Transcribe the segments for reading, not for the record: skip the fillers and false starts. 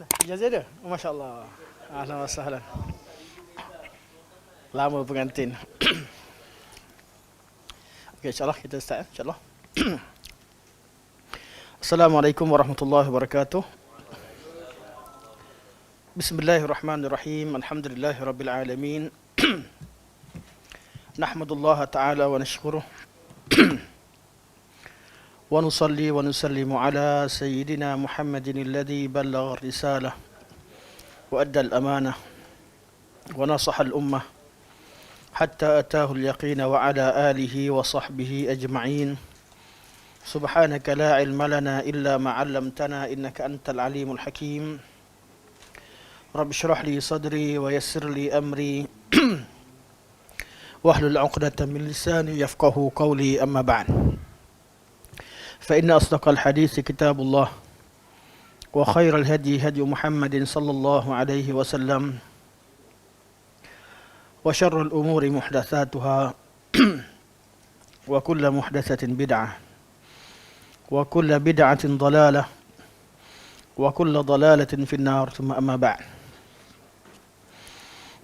Ijazah dia? Oh, Masya Allah. Ahlan wa sahlan. Lama pengantin. Okey, insyaAllah kita start. InsyaAllah. Assalamualaikum warahmatullahi wabarakatuh. Bismillahirrahmanirrahim. Alhamdulillahi rabbil alamin. Nahmadullah ta'ala wa nashkuruh. ونصلي ونسلم على سيدنا محمد الذي بلغ الرسالة وأدى الأمانة ونصح الأمة حتى أتاه اليقين وعلى آله وصحبه أجمعين. سبحانك لا علم لنا إلا ما علمتنا إنك أنت العليم الحكيم. رب اشرح لي صدري ويسر لي أمري واحلل عقدة من لساني يفقه قولي. أما بعد، فإن أصدق الحديث كتاب الله وخير الهدي هدي محمد صلى الله عليه وسلم وشر الأمور محدثاتها وكل محدثة بدعة وكل بدعة ضلالة وكل ضلالة في النار. ثم أما بعد.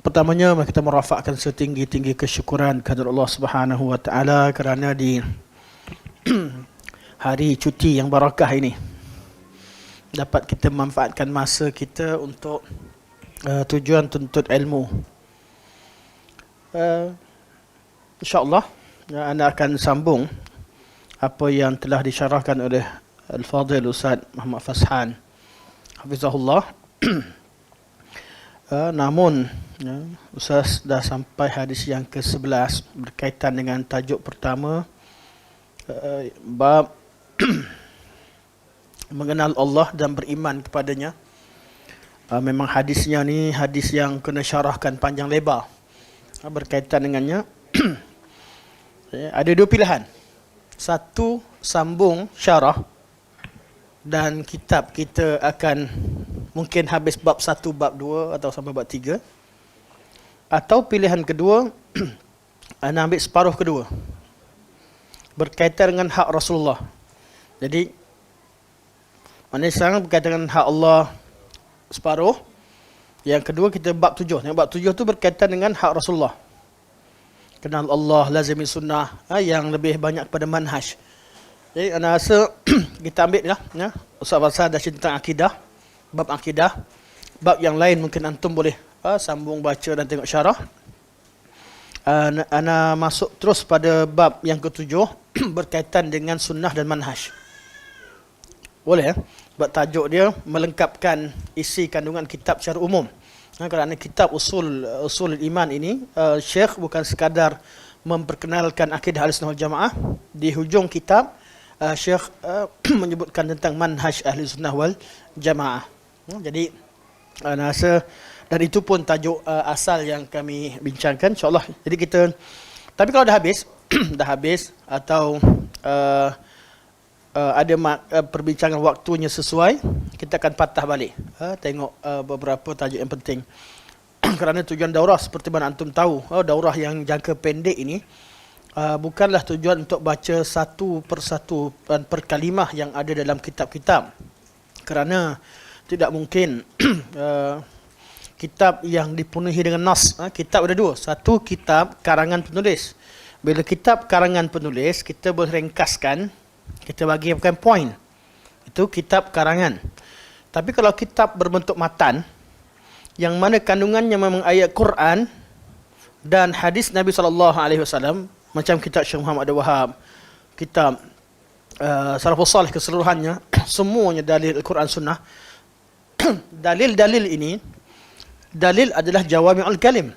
Pertamanya kita merafakkan setinggi-tinggi kesyukuran kepada Allah Subhanahu wa taala kerana di hari cuti yang barakah ini dapat kita memanfaatkan masa kita untuk tujuan tuntut ilmu. InsyaAllah anda akan sambung apa yang telah disyarahkan oleh Al-Fadhil Ustaz Muhammad Fashan Hafizahullah. Namun Ustaz dah sampai hadis yang ke-11 berkaitan dengan tajuk pertama, bab mengenal Allah dan beriman kepadanya. Memang hadisnya ni hadis yang kena syarahkan panjang lebar berkaitan dengannya. Ada dua pilihan. Satu, sambung syarah dan kitab kita akan mungkin habis bab 1, bab 2 atau sampai bab 3. Atau pilihan kedua, anda ambil separuh kedua berkaitan dengan hak Rasulullah. Jadi mana sekarang berkaitan dengan hak Allah separuh. Yang kedua kita bab 7. Yang bab 7 tu berkaitan dengan hak Rasulullah. Kenal Allah, lazimi sunnah, yang lebih banyak pada manhaj. Jadi anda rasa kita ambil lah, ya. Ustaz Fashan dah cerita tentang akidah, bab akidah. Bab yang lain mungkin antum boleh sambung baca dan tengok syarah. Ana masuk terus pada bab yang ke-7 berkaitan dengan sunnah dan manhaj. Boleh ya? Sebab tajuk dia melengkapkan isi kandungan kitab secara umum. Kerana kitab usul iman ini, Syekh bukan sekadar memperkenalkan akidah Ahlussunnah wal Jamaah. Di hujung kitab, Syekh menyebutkan tentang manhaj Ahlussunnah wal Jamaah. Jadi ana rasa, dan itu pun tajuk asal yang kami bincangkan, insyaAllah. Jadi kita, tapi kalau dah habis, dah habis atau ada perbincangan waktunya sesuai, kita akan patah balik, tengok beberapa tajuk yang penting. Kerana tujuan daurah seperti mana antum tahu, daurah yang jangka pendek ini bukanlah tujuan untuk baca satu persatu per kalimah yang ada dalam kitab-kitab. Kerana tidak mungkin kitab yang dipenuhi dengan nas. Kitab ada dua. Satu, kitab karangan penulis. Bila kitab karangan penulis, kita boleh ringkaskan, kita bagi bukan poin. Itu kitab karangan. Tapi kalau kitab berbentuk matan, yang mana kandungannya memang ayat Quran dan hadis Nabi SAW, macam kitab Syekh Muhammad Abdul Wahab, kitab Salafus Salih keseluruhannya, semuanya dalil Al-Quran Sunnah. Dalil-dalil ini, dalil adalah jawami'ul kalim,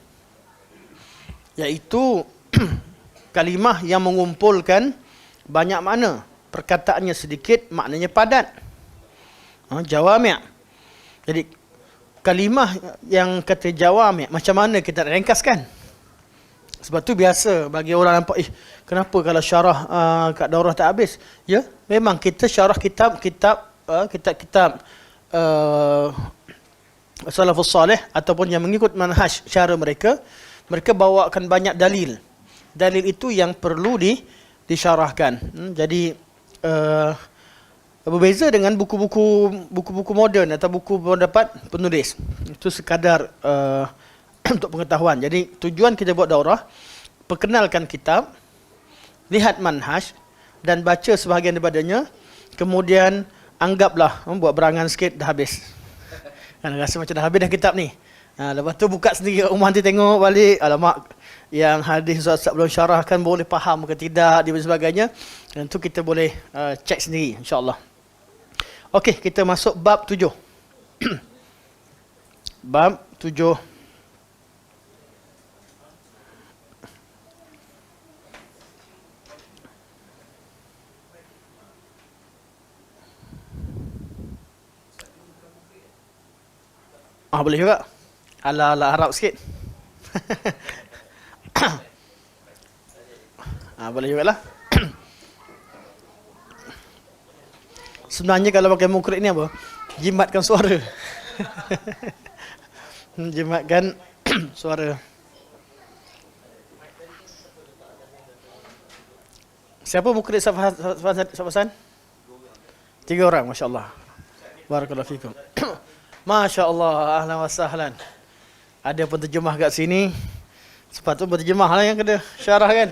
iaitu kalimah yang mengumpulkan banyak makna. Perkataannya sedikit, maknanya padat. Jawami'. Jadi kalimah yang kata jawami', macam mana kita ringkaskan? Sebab tu biasa bagi orang nampak, kenapa kalau syarah kat daurah tak habis? Ya, memang kita syarah kitab-kitab Salafus Salih ataupun yang mengikut manhaj cara mereka bawakan banyak dalil. Dalil itu yang perlu disyarahkan. Jadi Berbeza dengan buku-buku moden atau buku pendapat penulis. Itu sekadar untuk pengetahuan. Jadi tujuan kita buat daurah, perkenalkan kitab, lihat manhaj dan baca sebahagian daripadanya, kemudian anggaplah buat berangan sikit dah habis. Kan rasa macam dah habis dah kitab ni. Lepas tu buka sendiri kat rumah nanti tengok balik, alamak, yang hadis Ustaz belum syarahkan boleh faham ke tidak dan sebagainya. Dan tu kita boleh cek sendiri insya-Allah. Okey, kita masuk bab 7. Bab 7. Boleh juga. Ala Arab sikit. Boleh juga lah. Sebenarnya kalau pakai mukrik ni apa? Jimatkan suara. Jimatkan suara. Siapa mukrik Safasan? 3 orang, Masya Allah. Barakallahu fikum. Masya Allah, ahlan wa sahlan. Ada penterjemah kat sini. Sepatutnya penterjemah lah yang kena syarah kan.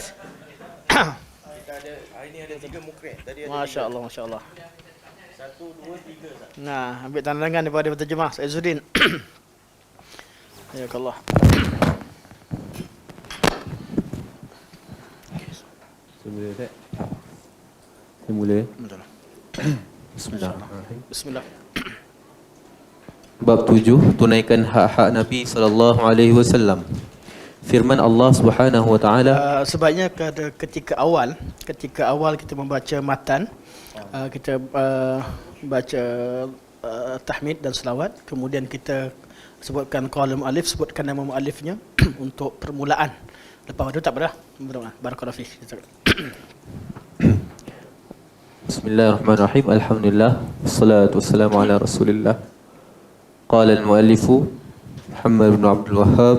Hari ni ada 3 mukrik. Masya Allah, Masya Allah. 1, 2, 3. Nah, ambil tanda tangan daripada penterjemah Saizuddin. Ya Allah. Saya mula tak? Saya mula. Betul. Bismillahirrahmanirrahim. Bismillah. Bab 7, tunaikan hak-hak Nabi SAW. Firman Allah Subhanahu wa taala, Sebaiknya ketika awal kita membaca matan, kita baca tahmid dan selawat, kemudian kita sebutkan qala muallif, sebutkan nama muallifnya untuk permulaan. Lepas itu tak berah. Barakallahu fiik. Bismillahirrahmanirrahim. Alhamdulillah, wassalatu wassalamu ala Rasulillah. Qala al-muallif Muhammad bin Abdul Wahhab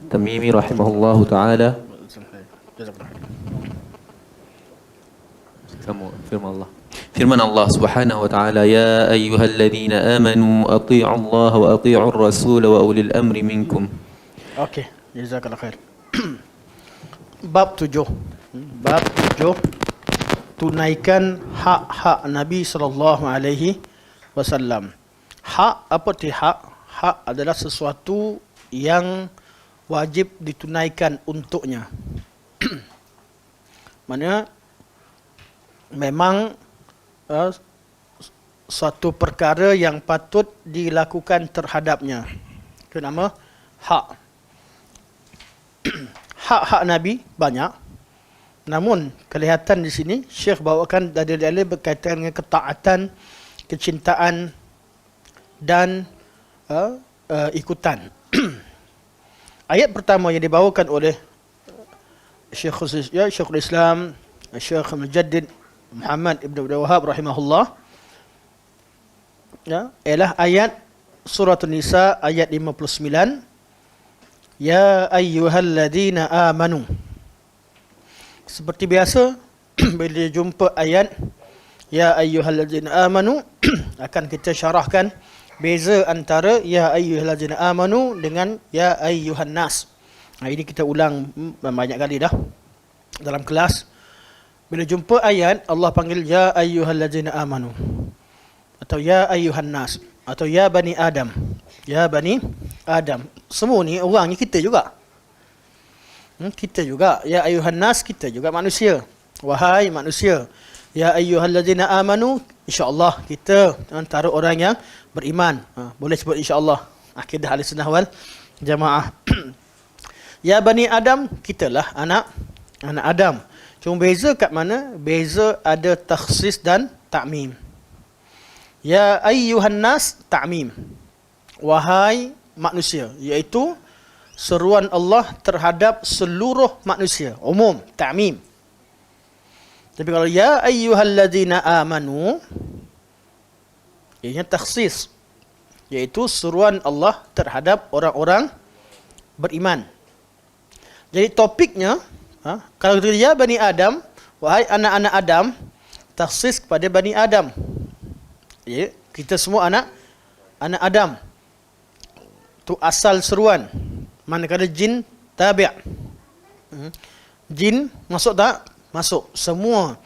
Tamimi rahimahullahu taala. Firman Allah Subhanahu wa taala, ya ayyuhalladzina amanu athi'u Allah wa athi'ur rasul wa ulil amri minkum. Okey, jazakallahu khair. Bab 7. Bab 7, tunaikan hak-hak Nabi sallallahu alaihi wasallam. Hak, apa arti hak? Hak adalah sesuatu yang wajib ditunaikan untuknya. Maksudnya memang suatu perkara yang patut dilakukan terhadapnya. Itu nama hak. Hak-hak Nabi banyak. Namun kelihatan di sini Syekh bawakan dalil-dalil berkaitan dengan ketaatan, kecintaan dan ikutan. Ayat pertama yang dibawakan oleh Syekhul Islam Syekh Mujaddid Muhammad Ibn Abdul Wahhab rahimahullah, ialah ayat surah An-Nisa ayat 59. Ya ayyuhalladzina amanu. Seperti biasa bila jumpa ayat ya ayyuhalladzina amanu akan kita syarahkan beza antara ya ayyuhalladzina amanu dengan ya ayyuhan nas. Ini kita ulang banyak kali dah dalam kelas. Bila jumpa ayat Allah panggil ya ayyuhalladzina amanu atau ya ayyuhan nas atau ya bani Adam. Ya bani Adam. Semua ni orang ni kita juga. Kita juga. Ya ayyuhan nas, kita juga manusia. Wahai manusia. Ya ayyuhalladzina amanu, insya-Allah kita antara orang yang beriman. Boleh sebut insya-Allah. Akidah Ahlussunnah wal Jamaah. Ya bani Adam, kitalah anak Adam. Cuma beza kat mana? Beza ada takhsis dan ta'mim. Ya ayyuhan nas, ta'mim. Wahai manusia, iaitu seruan Allah terhadap seluruh manusia, umum, ta'mim. Tapi kalau ya ayyuhalladzina amanu, ianya takhsis, iaitu seruan Allah terhadap orang-orang beriman. Jadi topiknya, kalau kita ya bani Adam, wahai anak-anak Adam, takhsis kepada bani Adam. Ya, kita semua anak Adam. Tu asal seruan. Manakala jin tabi'. Jin masuk tak? Masuk. Semua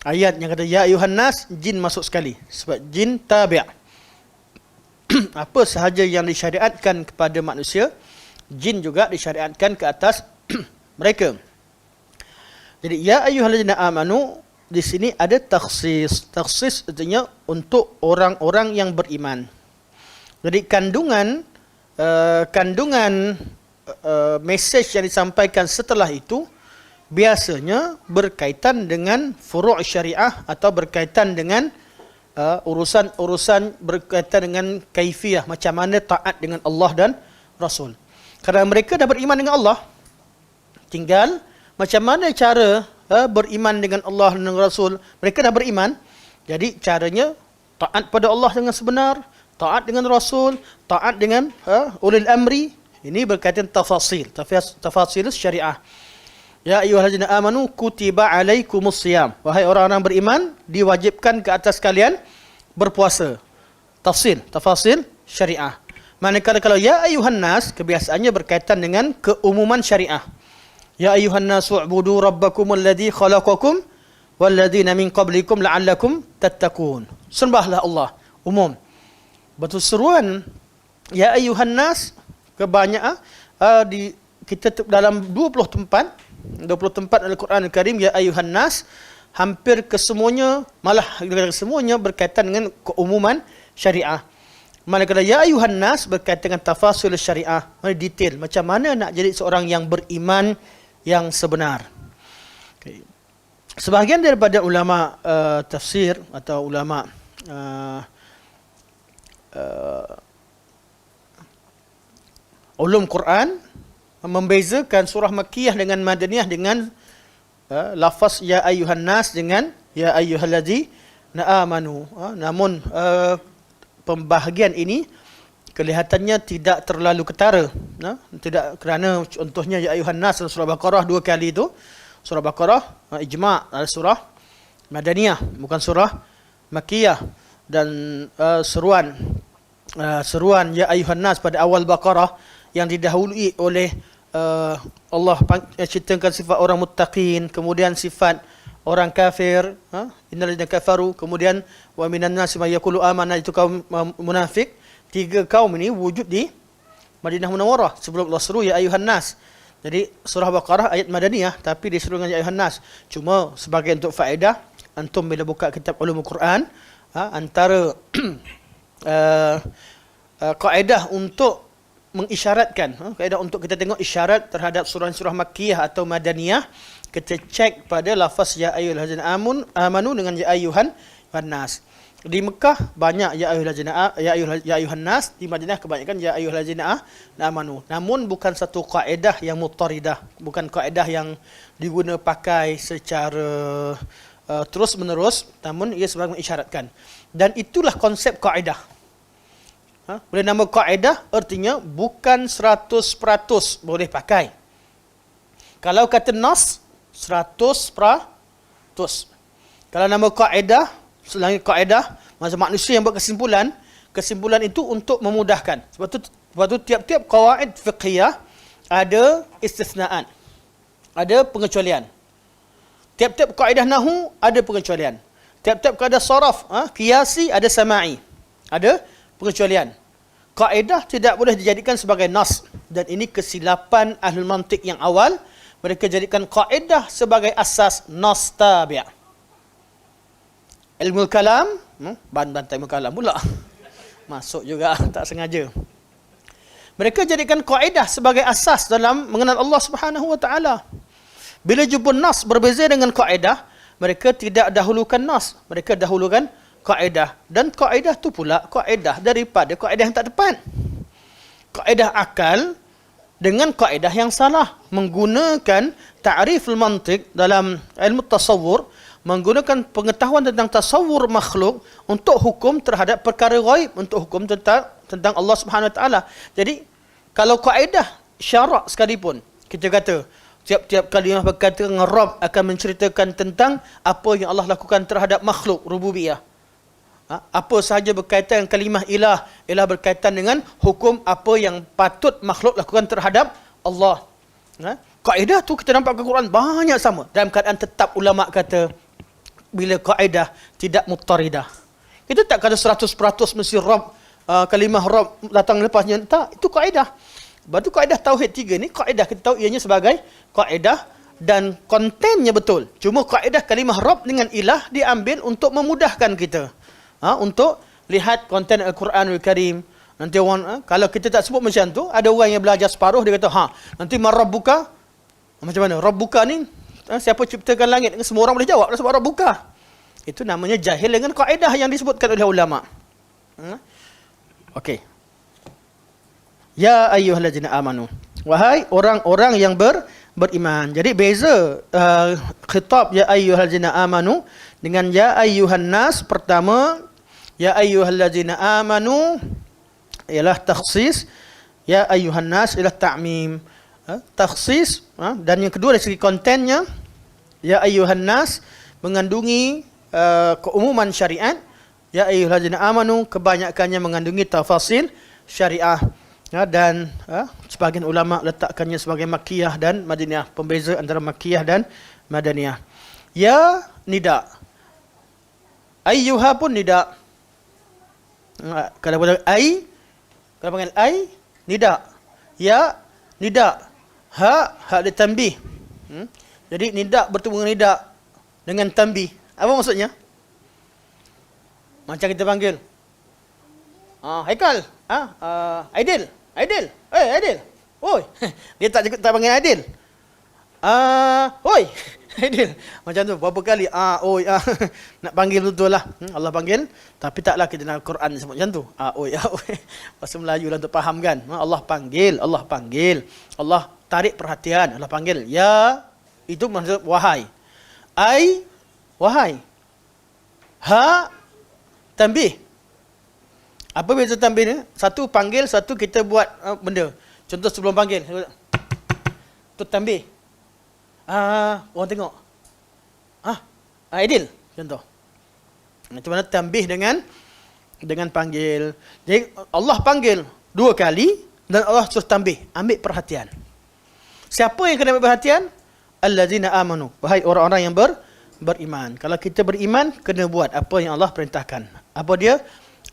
ayat yang kata ya ayuhan nas, jin masuk sekali. Sebab jin tabi'. Apa sahaja yang disyariatkan kepada manusia, jin juga disyariatkan ke atas mereka. Jadi ya ayyuhallazina amanu, di sini ada takhsis. Takhsis artinya untuk orang-orang yang beriman. Jadi kandungan mesej yang disampaikan setelah itu biasanya berkaitan dengan furu' syariah atau berkaitan dengan urusan-urusan berkaitan dengan kaifiyah, macam mana taat dengan Allah dan Rasul. Kerana mereka dah beriman dengan Allah, tinggal macam mana cara beriman dengan Allah dan Rasul. Mereka dah beriman, jadi caranya taat pada Allah dengan sebenar, taat dengan Rasul, taat dengan ulil amri. Ini berkaitan tafasil syariah. Ya ayyuhallazina amanu kutiba alaikumus siyam. Wahai orang-orang beriman, diwajibkan ke atas kalian berpuasa. Tafasil syariah. Manakala kalau ya ayyuhan nas, kebiasaannya berkaitan dengan keumuman syariah. Ya ayyuhan nasu ubudu rabbakum alladhi khalaqakum walladzina min qablikum la'allakum tattaqun. Sembahlah Allah, umum. Betul seruan ya ayyuhan nas kebanyakan kita dalam 20 tempat dalam Al-Quran Al-Karim ya ayyuhan nas, hampir kesemuanya, malah semuanya berkaitan dengan keumuman syariah. Manakala ya ayyuhan nas berkaitan dengan tafasil syariah, detail macam mana nak jadi seorang yang beriman yang sebenar. Okay. Sebahagian daripada ulama tafsir atau ulama ulum Quran membezakan surah Makkiyah dengan Madaniyah dengan lafaz ya ayyuhan nas dengan ya ayyuhalladzina amanu. Namun pembahagian ini kelihatannya tidak terlalu ketara. Tidak, kerana contohnya ya ayyuhan nas dalam surah Baqarah 2 kali itu. Surah Baqarah ijma' adalah surah Madaniyah, bukan surah Makkiyah. Dan seruan ya ayyuhan nas pada awal Baqarah yang didahului oleh Allah ceritakan sifat orang muttaqin, kemudian sifat orang kafir, innal ladzina kafaru, kemudian wa minan nasi may yaqulu amanna, itu kaum munafik. 3 kaum ini wujud di Madinah Munawwarah sebelum Allah seru ya ayyuhan nas. Jadi surah Baqarah ayat Madaniyah tapi disuruh dengan ya ayyuhan nas. Cuma sebagai untuk faedah, antum bila buka kitab ulumul Quran, antara kaedah untuk mengisyaratkan, kaedah untuk kita tengok isyarat terhadap surah-surah Makkiyah atau Madaniyah, kita cek pada lafaz ya ayyuhallazina amanu dengan ya ayyuhan nas. Di Mekah banyak ya ayyuhan nas, di Madinah kebanyakan ya ayyuhallazina amanu. Namun bukan satu kaedah yang muttaridah, bukan kaedah yang diguna pakai secara terus menerus, namun ia sebagai mengisyaratkan. Dan itulah konsep kaedah. Boleh nama kaedah artinya bukan 100% boleh pakai. Kalau kata nas 100%. Kalau nama kaedah, selain kaedah, macam manusia yang buat kesimpulan itu untuk memudahkan. Sebab tu tiap-tiap qawaid fiqhiyah ada istisnaan, ada pengecualian. Tiap-tiap kaedah nahu ada pengecualian. Tiap-tiap kaedah saraf, qiyasi ada sama'i, ada pengecualian. Kaedah tidak boleh dijadikan sebagai nas, dan ini kesilapan ahlul mantiq yang awal. Mereka jadikan kaedah sebagai asas nas tabi'. Ilmu kalam, bantai ilmu kalam pula. Masuk juga tak sengaja. Mereka jadikan kaedah sebagai asas dalam mengenal Allah Subhanahu wa taala. Bila jumpa nas berbeza dengan kaedah, mereka tidak dahulukan nas, mereka dahulukan kaedah. Dan kaedah tu pula kaedah daripada kaedah yang tak tepat. Kaedah akal dengan kaedah yang salah, menggunakan ta'riful mantiq dalam ilmu tasawur, menggunakan pengetahuan tentang tasawur makhluk untuk hukum terhadap perkara ghaib, untuk hukum tentang Allah Subhanahu wa taala. Jadi kalau kaedah syarak sekalipun, kita kata tiap-tiap kalimah berkata Rabb akan menceritakan tentang apa yang Allah lakukan terhadap makhluk rububiyah. Apa sahaja berkaitan dengan kalimah ilah, ialah berkaitan dengan hukum apa yang patut makhluk lakukan terhadap Allah. Kaedah tu kita nampak ke Quran banyak sama. Dalam keadaan tetap ulama kata bila kaedah tidak muttaridah. Kita tak kata 100% mesti Rabb, kalimah Rabb datang lepasnya. Tak, itu kaedah. Lepas tu kaedah tauhid 3 ni, kaedah kita tahu ianya sebagai kaedah dan kontennya betul. Cuma kaedah kalimah Rabb dengan ilah diambil untuk memudahkan kita. Untuk lihat konten Al-Quranul Karim. Nanti orang, kalau kita tak sebut macam tu, ada orang yang belajar separuh, dia kata, nanti Rabbuka, macam mana? Rabbuka ni, siapa ciptakan langit? Semua orang boleh jawab lah sebab Rabbuka. Itu namanya jahil dengan kaedah yang disebutkan oleh ulama. Okey. Ya ayyuhallazina amanu. Wahai orang-orang yang beriman. Jadi beza khitab ya ayyuhallazina amanu dengan ya ayyuhan nas. Pertama, ya ayyuhallazina amanu ialah takhsis, ya ayyuhan nas ialah ta'mim. Takhsis dan yang kedua dari segi kontennya, ya ayyuhan nas mengandungi keumuman syariat, ya ayyuhallazina amanu kebanyakannya mengandungi tafasil syariah. Dan sebahagian ulama letakkannya sebagai Makkiyah dan Madinah. Pembeza antara Makkiyah dan Madaniyah. Ya, nida. Ayyuha pun nida. Kalau panggil kalau panggil nida. Ya, nida. Ha dia tanbih. Jadi nida bertemu dengan nida dengan tanbih. Apa maksudnya? Macam kita panggil Haikal, Aidil. Aidil. Aidil. Oi. Dia tak panggil Aidil. Oi. Aidil. Macam tu berapa kali oi nak panggil betul lah. Allah panggil, tapi taklah kita dalam Quran sebut macam tu. Oi. Bahasa Melayu lah untuk faham kan. Allah panggil, Allah panggil. Allah tarik perhatian, Allah panggil. Ya, itu maksud wahai. Wahai. Ha, tanbih. Apa beza tanbih ni? Satu panggil, satu kita buat benda. Contoh sebelum panggil. Tu tanbih. Orang tengok. Aidil. Contoh. Macam mana tanbih dengan panggil. Jadi Allah panggil 2 kali dan Allah suruh tanbih. Ambil perhatian. Siapa yang kena ambil perhatian? Allazina amanu. Wahai orang-orang yang beriman. Kalau kita beriman, kena buat apa yang Allah perintahkan. Apa dia?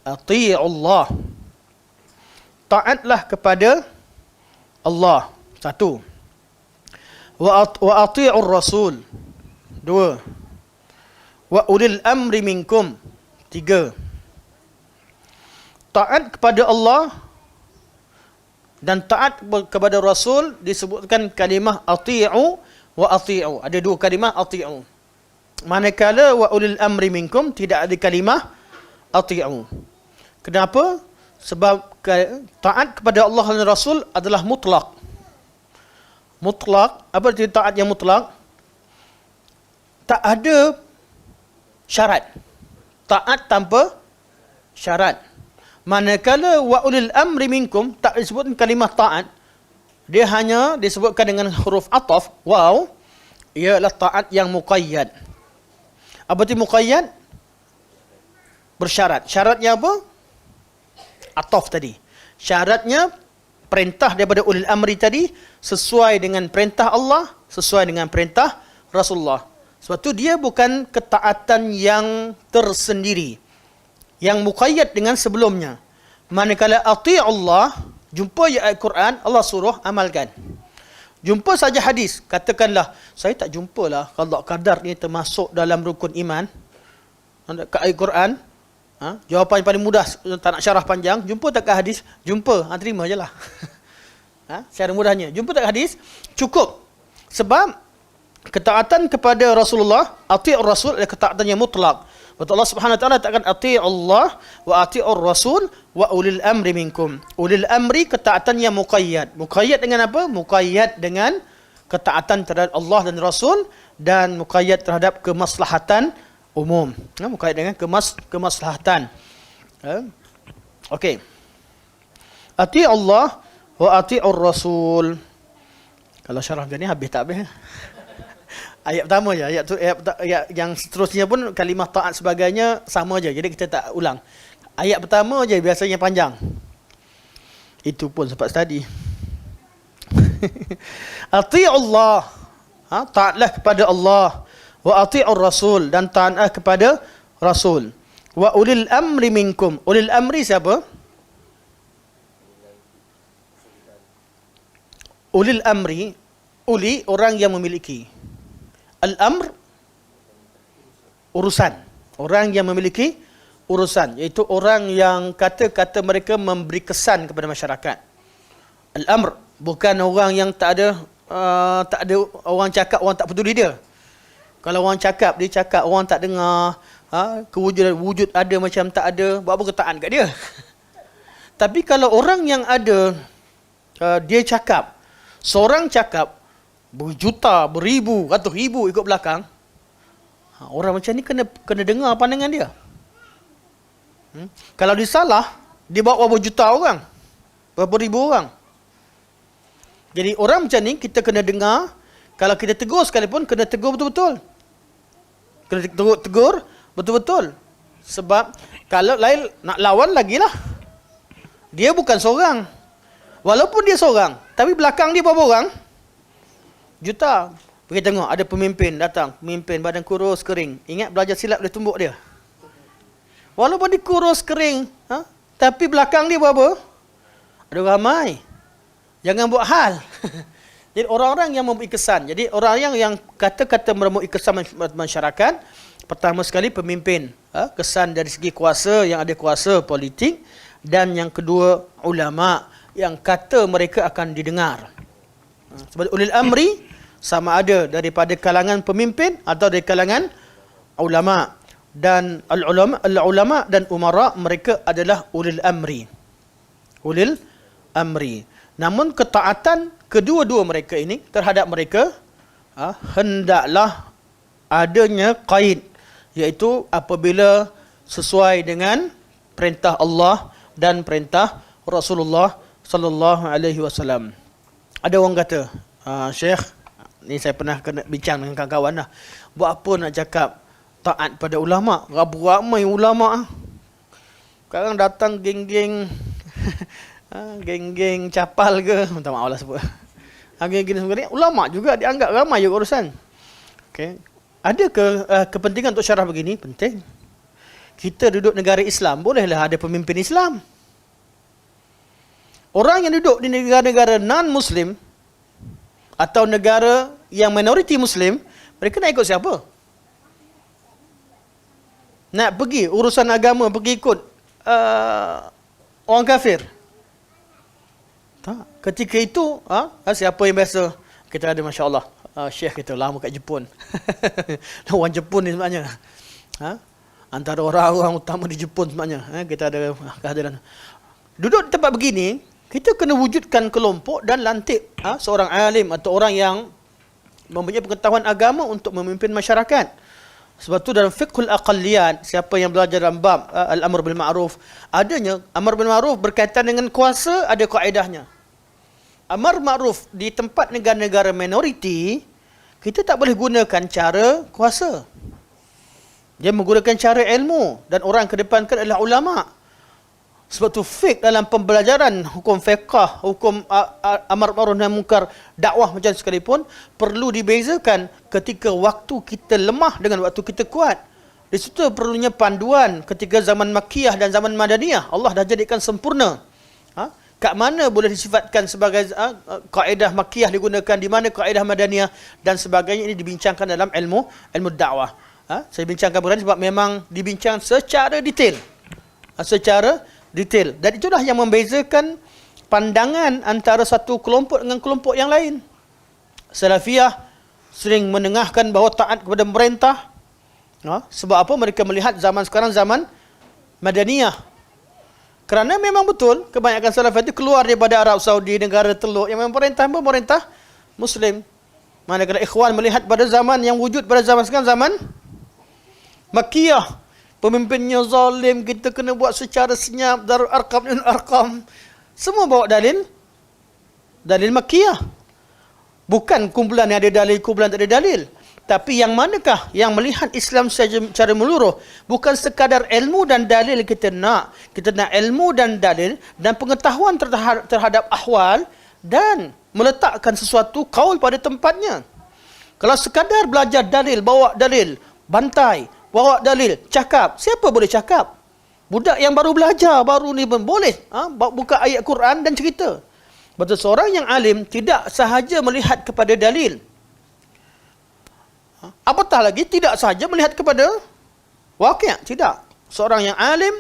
Ati'ullah. Taatlah kepada Allah. 1. Wa ati'ur rasul. 2. Wa ulil amri minkum. 3. Taat kepada Allah dan taat kepada Rasul disebutkan kalimah ati'u wa ati'u. Ada 2 kalimah ati'u. Manakala wa ulil amri minkum tidak ada kalimah ati'u. Kenapa? Sebab taat kepada Allah dan Rasul adalah mutlak. Mutlak, apa arti taat yang mutlak? Tak ada syarat. Taat tanpa syarat. Manakala wa ulil amri minkum tak disebutkan kalimah taat, dia hanya disebutkan dengan huruf ataf, waw, ialah taat yang muqayyad. Apa arti muqayyad? Bersyarat. Syaratnya apa? Ataf tadi. Syaratnya perintah daripada ulil amri tadi sesuai dengan perintah Allah, sesuai dengan perintah Rasulullah. Sebab tu dia bukan ketaatan yang tersendiri, yang muqayyad dengan sebelumnya. Manakala ati'ullah, jumpa ayat Quran, Allah suruh amalkan. Jumpa saja hadis, katakanlah, saya tak jumpalah qada qadar ni termasuk dalam rukun iman. Kat ayat Quran, jawapan yang paling mudah, tak nak syarah panjang. Jumpa tak kat hadis? Jumpa. Terima je lah. Secara mudahnya. Jumpa tak kat hadis? Cukup. Sebab ketaatan kepada Rasulullah, ati'ur Rasul adalah ketaatan yang mutlak. Betul Allah Subhanahu Wa Taala katakan ati'ullah wa ati'ur Rasul wa ulil amri minkum. Ulil amri ketaatan yang muqayyad. Muqayyad dengan apa? Muqayyad dengan ketaatan terhadap Allah dan Rasul dan muqayyad terhadap kemaslahatan umum. Muqayyad dengan kemaslahatan. Okey. Ati'ullah wa ati'ur Rasul. Kalau syarah macam ni habis tak habis? Ayat pertama je. Ayat yang seterusnya pun kalimah taat sebagainya sama je. Jadi kita tak ulang. Ayat pertama je biasanya panjang. Itu pun sempat study. Ati'ullah. Taatlah kepada Allah. Wa ati'ur rasul. Dan taatlah kepada Rasul. Wa ulil amri minkum. Ulil amri siapa? Ulil amri. Uli orang yang memiliki. Al-amr urusan. Orang yang memiliki urusan. Iaitu orang yang kata-kata mereka memberi kesan kepada masyarakat. Al-amr. Bukan orang yang tak ada orang cakap, orang tak peduli dia. Kalau orang cakap, dia cakap, orang tak dengar. Wujud ada macam tak ada. Buat apa ketaan kat dia? Tapi kalau orang yang ada, dia cakap. Seorang cakap, berjuta, beribu, ratus ribu ikut belakang. Orang macam ni kena dengar pandangan dia. Kalau dia salah, dia bawa berapa juta orang. Berapa ribu orang. Jadi orang macam ni kita kena dengar. Kalau kita tegur sekalipun, kena tegur betul-betul. Kena tegur betul-betul. Sebab kalau lain nak lawan lagilah. Dia bukan seorang. Walaupun dia seorang, tapi belakang dia berapa orang? Juta. Pergi tengok, ada pemimpin datang. Pemimpin badan kurus, kering. Ingat belajar silat boleh tumbuk dia. Walaupun dia kurus, kering. Tapi belakang dia berapa? Ada ramai. Jangan buat hal. Jadi orang-orang yang memberi kesan. Jadi orang yang kata-kata memberi kesan masyarakat. Pertama sekali pemimpin. Kesan dari segi kuasa, yang ada kuasa politik. Dan yang kedua, ulama. Yang kata mereka akan didengar. Sebab ulil amri sama ada daripada kalangan pemimpin atau dari kalangan ulama. Dan al-ulama dan umara mereka adalah ulil amri. Ulil amri. Namun ketaatan kedua-dua mereka ini terhadap mereka hendaklah adanya qaid, iaitu apabila sesuai dengan perintah Allah dan perintah Rasulullah sallallahu alaihi wasallam. Ada orang kata, Syekh, ni saya pernah kena bincang dengan kawan-kawan lah. Buat apa nak cakap taat pada ulama? Ramai ulama. Sekarang datang geng-geng geng-geng capal ke, minta maaf lah sebut. Geng-geng sebagainya, ulama juga dianggap ramai juga urusan. Okay. Ada kepentingan untuk syarah begini? Penting. Kita duduk negara Islam, bolehlah ada pemimpin Islam. Orang yang duduk di negara-negara non-Muslim atau negara yang minoriti Muslim, mereka nak ikut siapa? Nak pergi urusan agama, pergi ikut orang kafir? Tak. Ketika itu, siapa yang biasa? Kita ada, Masya Allah, Syekh kita lama kat Jepun. Orang Jepun ni sebenarnya. Antara orang-orang utama di Jepun sebenarnya. Kita ada kehadiran. Duduk di tempat begini, kita kena wujudkan kelompok dan lantik seorang alim atau orang yang mempunyai pengetahuan agama untuk memimpin masyarakat. Sebab tu dalam fiqhul aqalliyat, siapa yang belajar dalam bab al-amr bil ma'ruf, adanya amar bil ma'ruf berkaitan dengan kuasa, ada kaedahnya. Amar ma'ruf di tempat negara-negara minoriti, kita tak boleh gunakan cara kuasa. Dia menggunakan cara ilmu, dan orang kedepankan adalah ulama. Sebab tu fiqh dalam pembelajaran hukum fiqh, hukum amar ma'ruf nahi munkar, dakwah macam sekalipun, perlu dibezakan ketika waktu kita lemah dengan waktu kita kuat. Di situ perlunya panduan ketika zaman Makkiyah dan zaman Madaniyah. Allah dah jadikan sempurna. Kat mana boleh disifatkan sebagai kaedah Makkiyah digunakan, di mana kaedah Madaniyah dan sebagainya, ini dibincangkan dalam ilmu dakwah. Saya bincangkan berani sebab memang dibincang secara detail. Dan itulah yang membezakan pandangan antara satu kelompok dengan kelompok yang lain. Salafiyah sering menengahkan bahawa taat kepada pemerintah. Sebab apa? Mereka melihat zaman sekarang zaman Madaniyah. Kerana memang betul, kebanyakan Salafiyah itu keluar daripada Arab Saudi, negara teluk, yang memang pemerintah Muslim. Manakala Ikhwan melihat pada zaman yang wujud pada zaman sekarang, zaman Makkiyah. Pemimpinnya zalim, kita kena buat secara senyap, Darul Arqam dan Arqam. Semua bawa dalil Makkiyah. Bukan kumpulan yang ada dalil, kumpulan tak ada dalil. Tapi yang manakah yang melihat Islam secara menyeluruh, bukan sekadar ilmu dan dalil kita nak ilmu dan dalil dan pengetahuan terhadap ahwal dan meletakkan sesuatu kaul pada tempatnya. Kalau sekadar belajar dalil, bawa dalil, bantai, bawa dalil, cakap, siapa boleh cakap? Budak yang baru belajar, baru ni pun boleh buka ayat Quran dan cerita. Betul, seorang yang alim tidak sahaja melihat kepada dalil, apatah lagi tidak sahaja melihat kepada waqi', tidak. Seorang yang alim,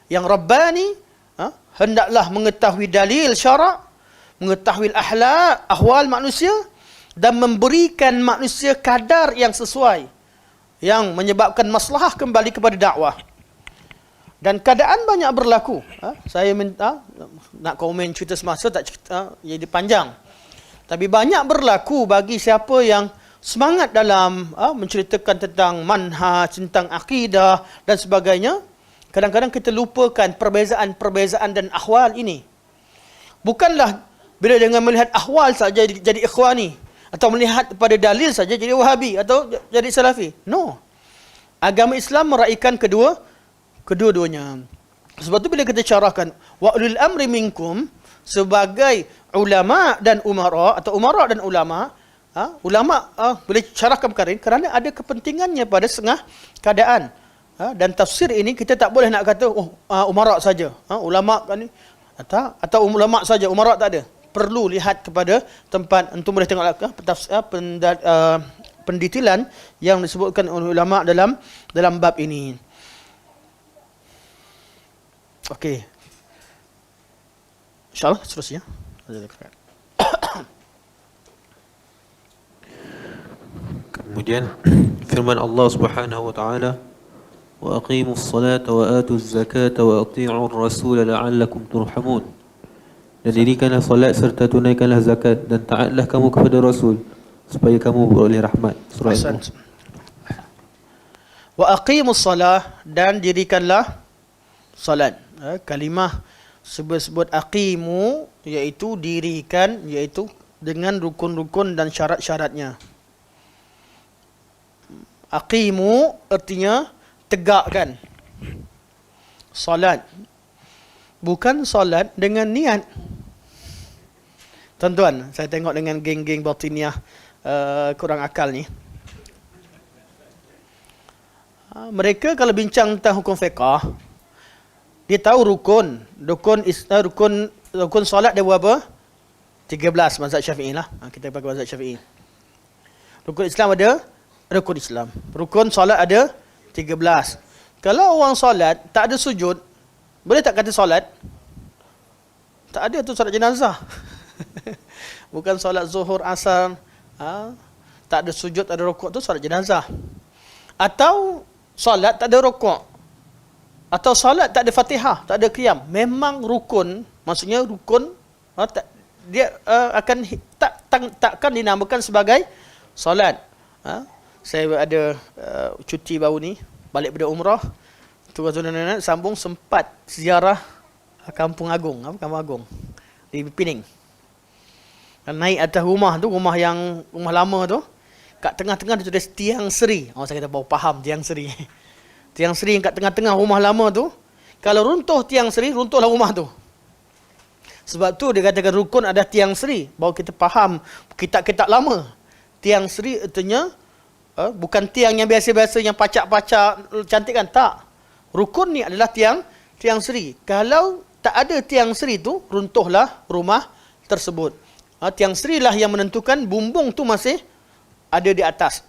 yang rabbani, hendaklah mengetahui dalil syarak, mengetahui akhlak, ahwal manusia dan memberikan manusia kadar yang sesuai yang menyebabkan maslahah kembali kepada dakwah. Dan keadaan banyak berlaku. Saya minta nak komen cerita semasa tak cerita, jadi panjang. Tapi banyak berlaku bagi siapa yang semangat dalam menceritakan tentang manhaj, tentang akidah dan sebagainya. Kadang-kadang kita lupakan perbezaan-perbezaan dan ahwal ini. Bukanlah bila dengan melihat ahwal saja jadi ikhwani, atau melihat pada dalil saja jadi wahabi atau jadi salafi. No. Agama Islam meraihkan kedua-duanya. Sebab tu bila kita carahkan wa ulil amri minkum sebagai ulama dan umara atau umara dan ulama, ulama boleh carahkan perkara ini kerana ada kepentingannya pada setengah keadaan. Dan tafsir ini kita tak boleh nak kata umara saja, ulama kan ni atau ulama saja, umara tak ada. Perlu lihat kepada tempat, antum boleh tengok pendetilan yang disebutkan oleh ulama dalam bab ini. Okey. InsyaAllah seterusnya. Kemudian firman Allah Subhanahu wa taala, wa aqimus salata wa atuz zakata wa ati'ur rasul la'allakum turhamun. Dan dirikanlah salat serta tunaikanlah zakat dan taatlah kamu kepada Rasul supaya kamu beroleh rahmat. Surah Al-Nur. Wa aqimus salah, dan dirikanlah salat. Kalimah sebut aqimu iaitu dirikan, iaitu dengan rukun-rukun dan syarat-syaratnya. Aqimu artinya tegakkan. Salat bukan salat dengan niat. Tuan-tuan, saya tengok dengan geng-geng batiniah kurang akal ni. Mereka kalau bincang tentang hukum fiqah, dia tahu rukun solat dia berapa? 13 mazhab Syafi'i lah. Kita pakai mazhab Syafi'i. Rukun Islam ada rukun Islam. Rukun solat ada 13. Kalau orang solat tak ada sujud, boleh tak kata solat? Tak ada, tu solat jenazah. Bukan solat zuhur, asar, tak ada sujud, tak ada rukuk, tu solat jenazah. Atau solat tak ada rukuk, atau solat tak ada Fatihah, tak ada qiyam. Memang rukun, maksudnya rukun dia akan takkan dinamakan sebagai solat. Saya ada cuti baru ni, balik pada umrah, tuan-tuan sambung sempat ziarah Kampung Agung, Kampung Agung di Pining. Naik atas rumah tu, rumah lama tu, kat tengah-tengah dia tulis Tiang Seri. Saya kata baru faham Tiang Seri. Tiang Seri kat tengah-tengah rumah lama tu, kalau runtuh Tiang Seri, runtuhlah rumah tu. Sebab tu dia katakan rukun ada Tiang Seri. Baru kita faham kitab-kitab lama. Tiang Seri artinya bukan tiang yang biasa-biasa yang pacak-pacak cantik kan, tak. Rukun ni adalah tiang Seri. Kalau tak ada Tiang Seri tu, runtuhlah rumah tersebut. Tiang Seri lah yang menentukan bumbung tu masih ada di atas.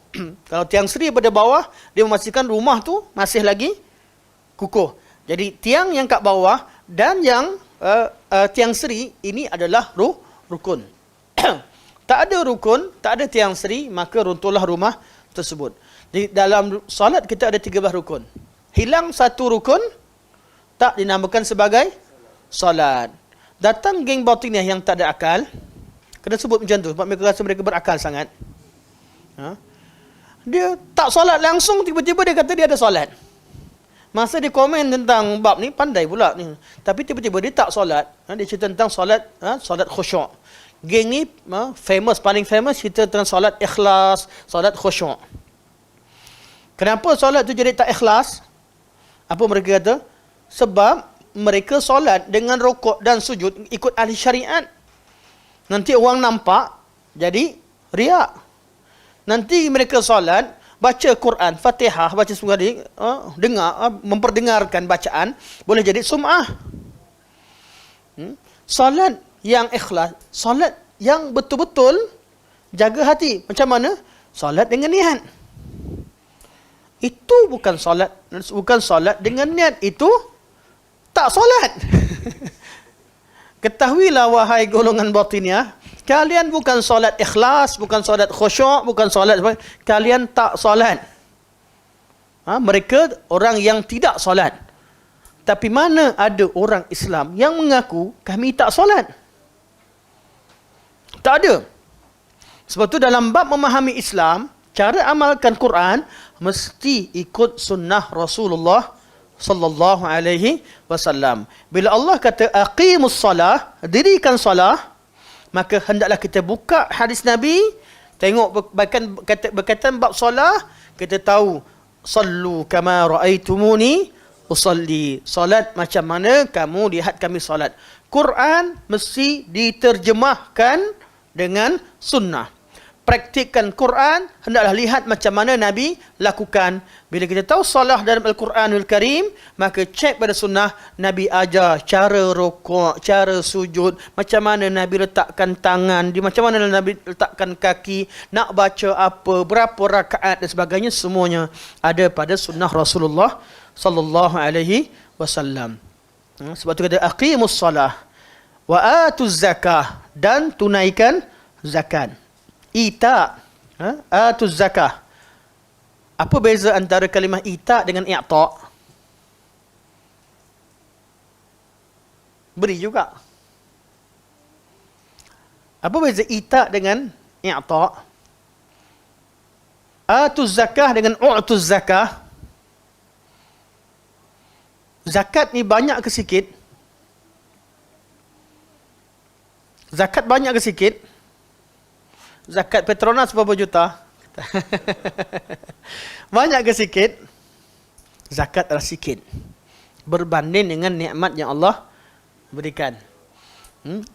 Kalau Tiang Seri pada bawah, dia memastikan rumah tu masih lagi kukuh. Jadi tiang yang kat bawah dan yang Tiang Seri ini adalah rukun. Tak ada rukun, tak ada Tiang Seri, maka runtuhlah rumah tersebut. Jadi dalam solat kita ada 13 rukun. Hilang satu rukun, tak dinamakan sebagai solat. Datang geng batiniah yang tak ada akal, kena sebut macam tu sebab mereka rasa mereka berakal sangat. Dia tak solat langsung, tiba-tiba dia kata dia ada solat. Masa dia komen tentang bab ni, pandai pula ni. Tapi tiba-tiba dia tak solat. Dia cerita tentang solat, solat khusyuk. Geng ni paling famous cerita tentang solat ikhlas, solat khusyuk. Kenapa solat tu jadi tak ikhlas? Apa mereka kata? Sebab mereka solat dengan rukuk dan sujud ikut ahli syariat. Nanti orang nampak, jadi riak. Nanti mereka solat, baca Quran, Fatihah, baca semua tadi, dengar, memperdengarkan bacaan, boleh jadi sum'ah. Solat yang ikhlas, solat yang betul-betul jaga hati. Macam mana? Solat dengan niat. Itu bukan solat dengan niat. Itu tak solat. Ketahuilah wahai golongan batiniah, kalian bukan solat ikhlas, bukan solat khusyuk, bukan solat, kalian tak solat. Mereka orang yang tidak solat. Tapi mana ada orang Islam yang mengaku kami tak solat? Tak ada. Sebab tu dalam bab memahami Islam, cara amalkan Quran mesti ikut sunnah Rasulullah sallallahu alaihi wasallam. Bila Allah kata aqimus salah, dirikan salah, maka hendaklah kita buka hadis Nabi, tengok berkaitan bab solah, kita tahu sallu kama raaitumuni usalli. Salat macam mana kamu lihat kami salat. Quran mesti diterjemahkan dengan sunnah. Praktikkan Quran, hendaklah lihat macam mana Nabi lakukan. Bila kita tahu salah dalam Al-Quranul Karim, maka cek pada sunnah, Nabi ajar cara rukuk, cara sujud, macam mana Nabi letakkan tangan, macam mana Nabi letakkan kaki, nak baca apa, berapa rakaat dan sebagainya, semuanya ada pada sunnah Rasulullah sallallahu alaihi wasallam. Sebab tu kata aqimus salah wa atuz zakah, dan tunaikan zakat. Ita, atuz zakah. Apa beza antara kalimah ita dengan i'ta? Beri juga. Apa beza ita dengan i'ta? Atuz zakah dengan u'tuz zakah. Zakat ni banyak ke sikit? Zakat banyak ke sikit? Zakat Petronas berapa juta? Banyak ke sikit? Zakat adalah sikit berbanding dengan nikmat yang Allah berikan.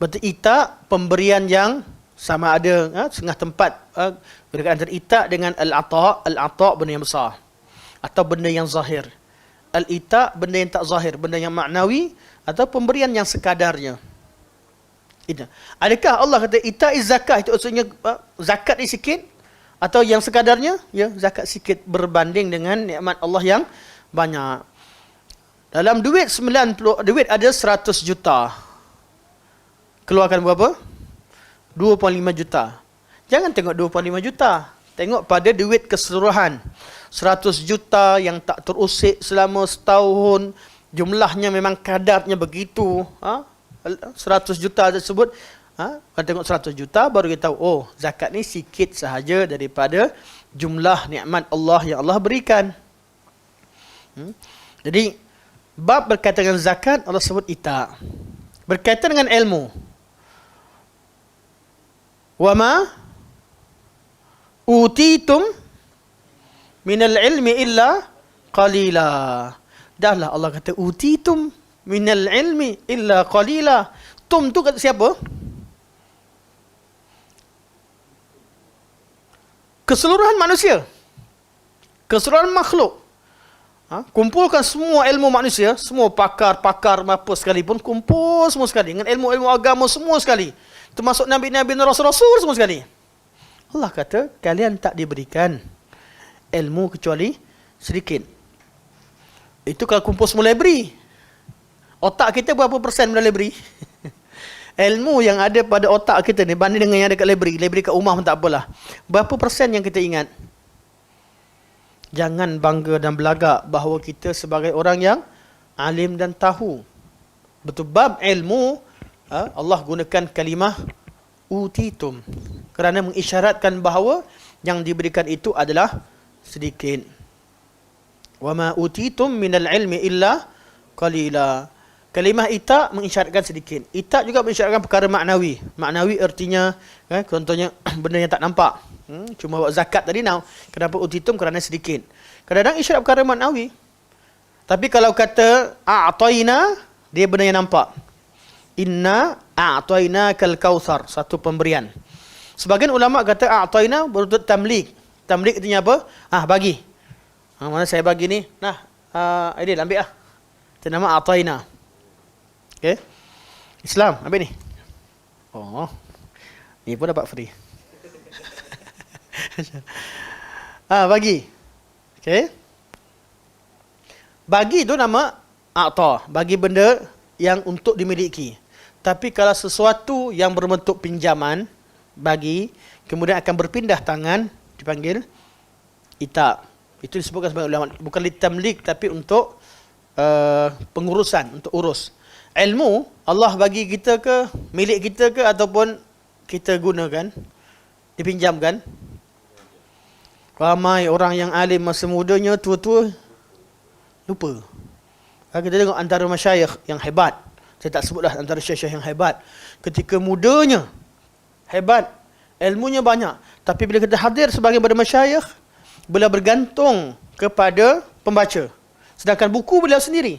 Berarti ita, pemberian yang sama ada setengah tempat. Berbeza antara ita dengan al-ata. Al-ata benda yang besar atau benda yang zahir. Al-ita benda yang tak zahir, benda yang maknawi atau pemberian yang sekadarnya. Adakah Allah kata ita zakah itu maksudnya zakat ni sikit, atau yang sekadarnya ya zakat sikit berbanding dengan nikmat Allah yang banyak. Dalam duit ada 100 juta. Keluarkan berapa? 25 juta. Jangan tengok 25 juta. Tengok pada duit keseluruhan. 100 juta yang tak terusik selama setahun. Jumlahnya memang kadarnya begitu. 100 juta tersebut, kalau tengok 100 juta baru kita tahu, oh zakat ni sikit sahaja daripada jumlah nikmat Allah yang Allah berikan. Jadi bab berkaitan dengan zakat Allah sebut ita. Berkaitan dengan ilmu, wama utitum minal ilmi illa qalila. Dahlah Allah kata utitum minal ilmi illa qalila. Tum tu kata siapa? Keseluruhan manusia, keseluruhan makhluk. Kumpulkan semua ilmu manusia, semua pakar-pakar apa sekalipun, kumpul semua sekali dengan ilmu-ilmu agama semua sekali, termasuk nabi-nabi dan rasul-rasul semua sekali. Allah kata kalian tak diberikan ilmu kecuali sedikit. Itu kalau kumpul semua library. Otak kita berapa persen dalam library? Ilmu yang ada pada otak kita ni banding dengan yang ada kat library. Library kat rumah pun tak apalah. Berapa persen yang kita ingat? Jangan bangga dan belagak bahawa kita sebagai orang yang alim dan tahu. Betul bab ilmu, Allah gunakan kalimah utitum kerana mengisyaratkan bahawa yang diberikan itu adalah sedikit. Wa ma utitum minal ilmi illa qalila. Kalimah ita mengisyaratkan sedikit. Ita juga mengisyaratkan perkara maknawi. Maknawi artinya, contohnya benda yang tak nampak. Cuma buat zakat tadi, kenapa utitum? Kerana sedikit. Kadang-kadang isyarat perkara maknawi. Tapi kalau kata a'tayna, dia benda yang nampak. Inna a'tainakal kautsar, satu pemberian. Sebagian ulama kata a'tayna berutut tamlik. Tamlik artinya apa? Bagi. Mana saya bagi ni? Nah, Aidil ambil lah. Itu nama a'tayna. Okey. Islam, ambil ni. Oh. Ni pun dapat free. Bagi. Okey. Bagi tu nama a'ta, bagi benda yang untuk dimiliki. Tapi kalau sesuatu yang berbentuk pinjaman, bagi, kemudian akan berpindah tangan, dipanggil itab. Itu disebutkan sebagai ulama, bukan litamlik tapi untuk pengurusan, untuk urus. Ilmu Allah bagi kita ke, milik kita ke, ataupun kita gunakan, dipinjamkan. Ramai orang yang alim masa mudanya, tua-tua lupa. Kita tengok antara masyayikh yang hebat, saya tak sebutlah antara syekh-syekh yang hebat, ketika mudanya hebat, ilmunya banyak, tapi bila kita hadir sebagai pada masyayikh, beliau bergantung kepada pembaca. Sedangkan buku beliau sendiri,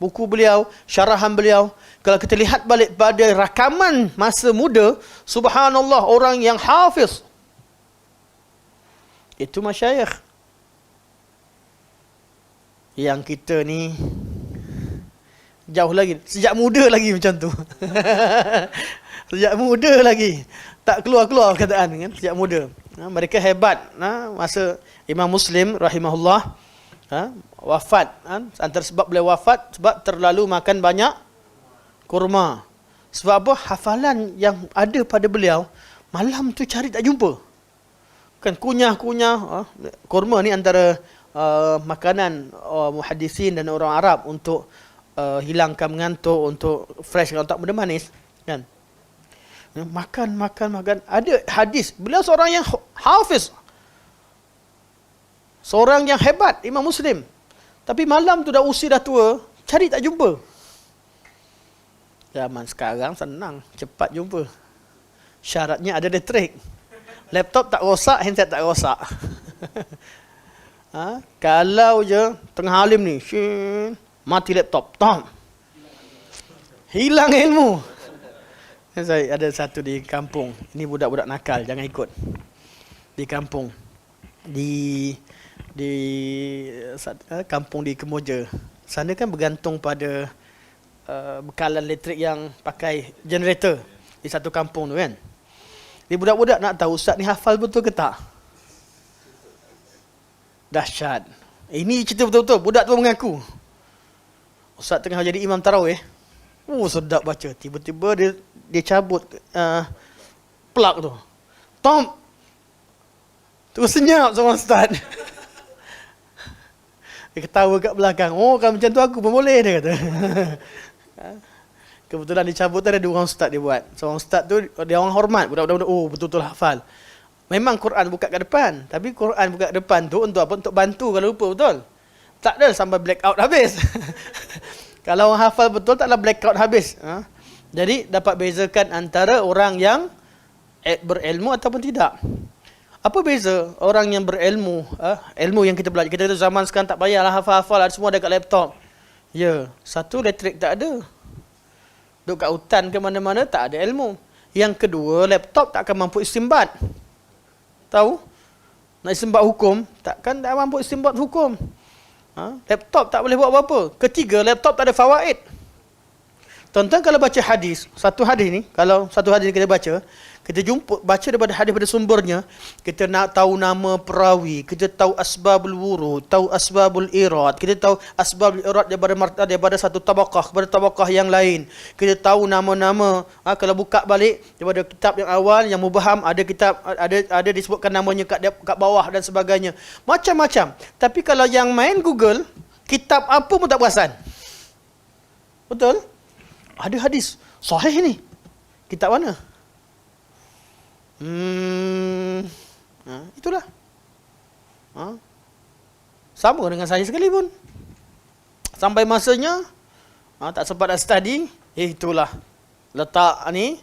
buku beliau, syarahan beliau, kalau kita lihat balik pada rakaman masa muda, subhanallah, orang yang hafiz itu masyayikh. Yang kita ni jauh lagi, sejak muda lagi macam tu. Sejak muda lagi tak keluar-keluar kataan kan, sejak muda. Mereka hebat. Masa Imam Muslim rahimahullah wafat, antara sebab beliau wafat sebab terlalu makan banyak kurma. Sebab apa? Hafalan yang ada pada beliau malam tu cari tak jumpa. Kan kunyah-kunyah kurma ni antara makanan muhaddisin dan orang Arab untuk hilangkan mengantuk, untuk fresh kalau tak benda manis kan. Makan. Ada hadis, beliau seorang yang hafiz, seorang yang hebat, Imam Muslim. Tapi malam tu dah usia dah tua, cari tak jumpa. Zaman sekarang senang, cepat jumpa. Syaratnya ada elektrik. Laptop tak rosak, handset tak rosak. Kalau je tengah alim ni, mati laptop, hilang ilmu. Saya ada satu di kampung, ini budak-budak nakal, jangan ikut. Di kampung, di kampung di Kemoja. Sana kan bergantung pada bekalan elektrik yang pakai generator di satu kampung tu kan. Di budak-budak nak tahu ustaz ni hafal betul ke tak? Dahsyat. Ini cerita betul-betul. Budak tu mengaku, ustaz tengah jadi imam tarawih. Sedap baca. Tiba-tiba dia cabut plug tu. Tom. Terus senyap sama ustaz. Dia ketawa kat belakang. Kalau macam tu aku pun boleh, dia kata. Kebetulan dicabut tu ada dua orang ustaz dia buat. Seorang ustaz tu dia orang hormat. Budak-budak betul-betul hafal. Memang Quran buka kat depan, tapi Quran buka kat depan tu untuk apa? Untuk bantu kalau lupa, betul? Tak ada sampai blackout habis. Kalau orang hafal betul, taklah blackout habis. Jadi dapat bezakan antara orang yang berilmu ataupun tidak. Apa beza orang yang berilmu, ilmu yang kita belajar. Kita tu zaman sekarang tak payahlah hafal-hafal, ada semua ada kat laptop. Ya, satu elektrik tak ada. Duduk kat hutan ke mana-mana tak ada ilmu. Yang kedua, laptop tak akan mampu istinbat. Tahu? Nak istinbat hukum, takkan tak mampu istinbat hukum. Laptop tak boleh buat apa-apa. Ketiga, laptop tak ada fawaid. Tuan-tuan kalau baca hadis, satu hadis ni kita baca, kita baca daripada hadis pada sumbernya, kita nak tahu nama perawi, kita tahu asbabul wurud, tahu asbabul irad, kita tahu asbabul irad daripada satu tabaqah kepada tabaqah yang lain. Kita tahu nama-nama, kalau buka balik daripada kitab yang awal yang mubham, ada kitab ada disebutkan namanya kat bawah dan sebagainya. Macam-macam. Tapi kalau yang main Google, kitab apa pun tak perasan. Betul? Ada hadis sahih ni. Kitab mana? Itulah. Sama dengan saya sekalipun. Sampai masanya tak sempat nak study, itulah. Letak ni,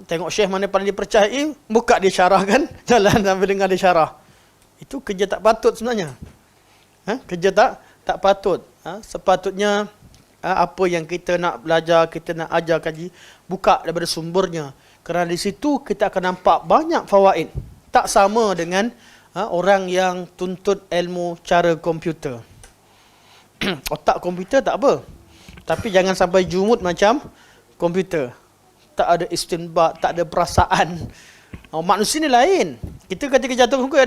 tengok syekh mana paling dipercayai, buka dia syarah kan, jalan sambil dengar dia syarah. Itu kerja tak patut sebenarnya. Kerja tak patut. Sepatutnya apa yang kita nak belajar, kita nak ajar kaji, buka daripada sumbernya. Kerana di situ kita akan nampak banyak fawaid. Tak sama dengan orang yang tuntut ilmu cara komputer. Otak komputer tak apa. Tapi jangan sampai jumud macam komputer. Tak ada istinbat, tak ada perasaan. Manusia ni lain. Kita ketika jatuh hukum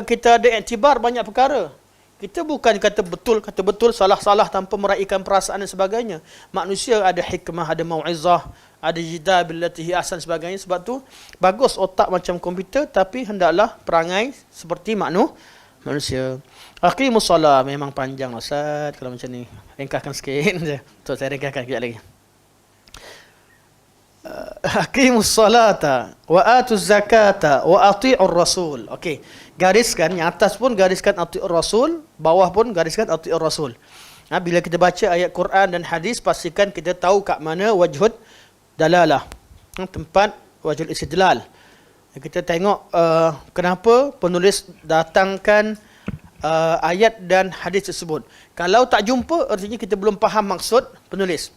kita ada iktibar banyak perkara. Kita bukan kata betul, salah-salah tanpa meraihkan perasaan dan sebagainya. Manusia ada hikmah, ada mau'izah, ada jidal billati hi ahsan sebagainya. Sebab tu bagus otak macam komputer, tapi hendaklah perangai seperti manusia. Aqimus solah memang panjang Ustaz kalau macam ni. Ringkaskan sikit je. Tu saya ringkaskan kejap lagi. Aqimus salata wa atuz zakata wa ati'ur rasul. Okey. Gariskan yang atas pun gariskan ati'ur rasul, bawah pun gariskan ati'ur rasul. Bila kita baca ayat Quran dan hadis, pastikan kita tahu kat mana wajhud dalalah. Tempat wajhul istidlal. Kita tengok kenapa penulis datangkan ayat dan hadis tersebut. Kalau tak jumpa, artinya kita belum faham maksud penulis.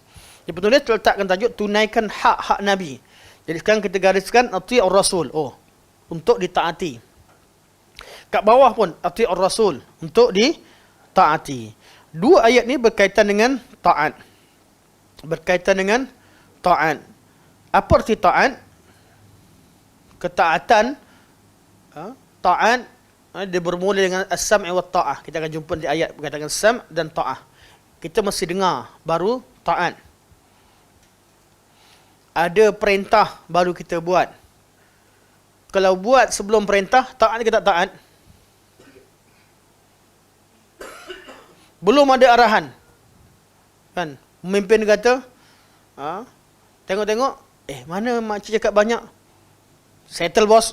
Penulis letakkan tajuk tunaikan hak-hak Nabi. Jadi sekarang kita gariskan ati'ur rasul. Untuk ditaati. Kat bawah pun ati'ur rasul, untuk ditaati. Dua ayat ni berkaitan dengan taat. Berkaitan dengan taat. Apa arti taat? Ketaatan. Taat dia bermula dengan as-sam' wa ta'ah. Kita akan jumpa di ayat berkaitan dengan sam' dan ta'ah. Kita mesti dengar baru taat. Ada perintah baru kita buat. Kalau buat sebelum perintah, taat ke tak taat? Belum ada arahan. Kan? Pemimpin kata, tengok-tengok, mana makcik cakap banyak? Settle bos.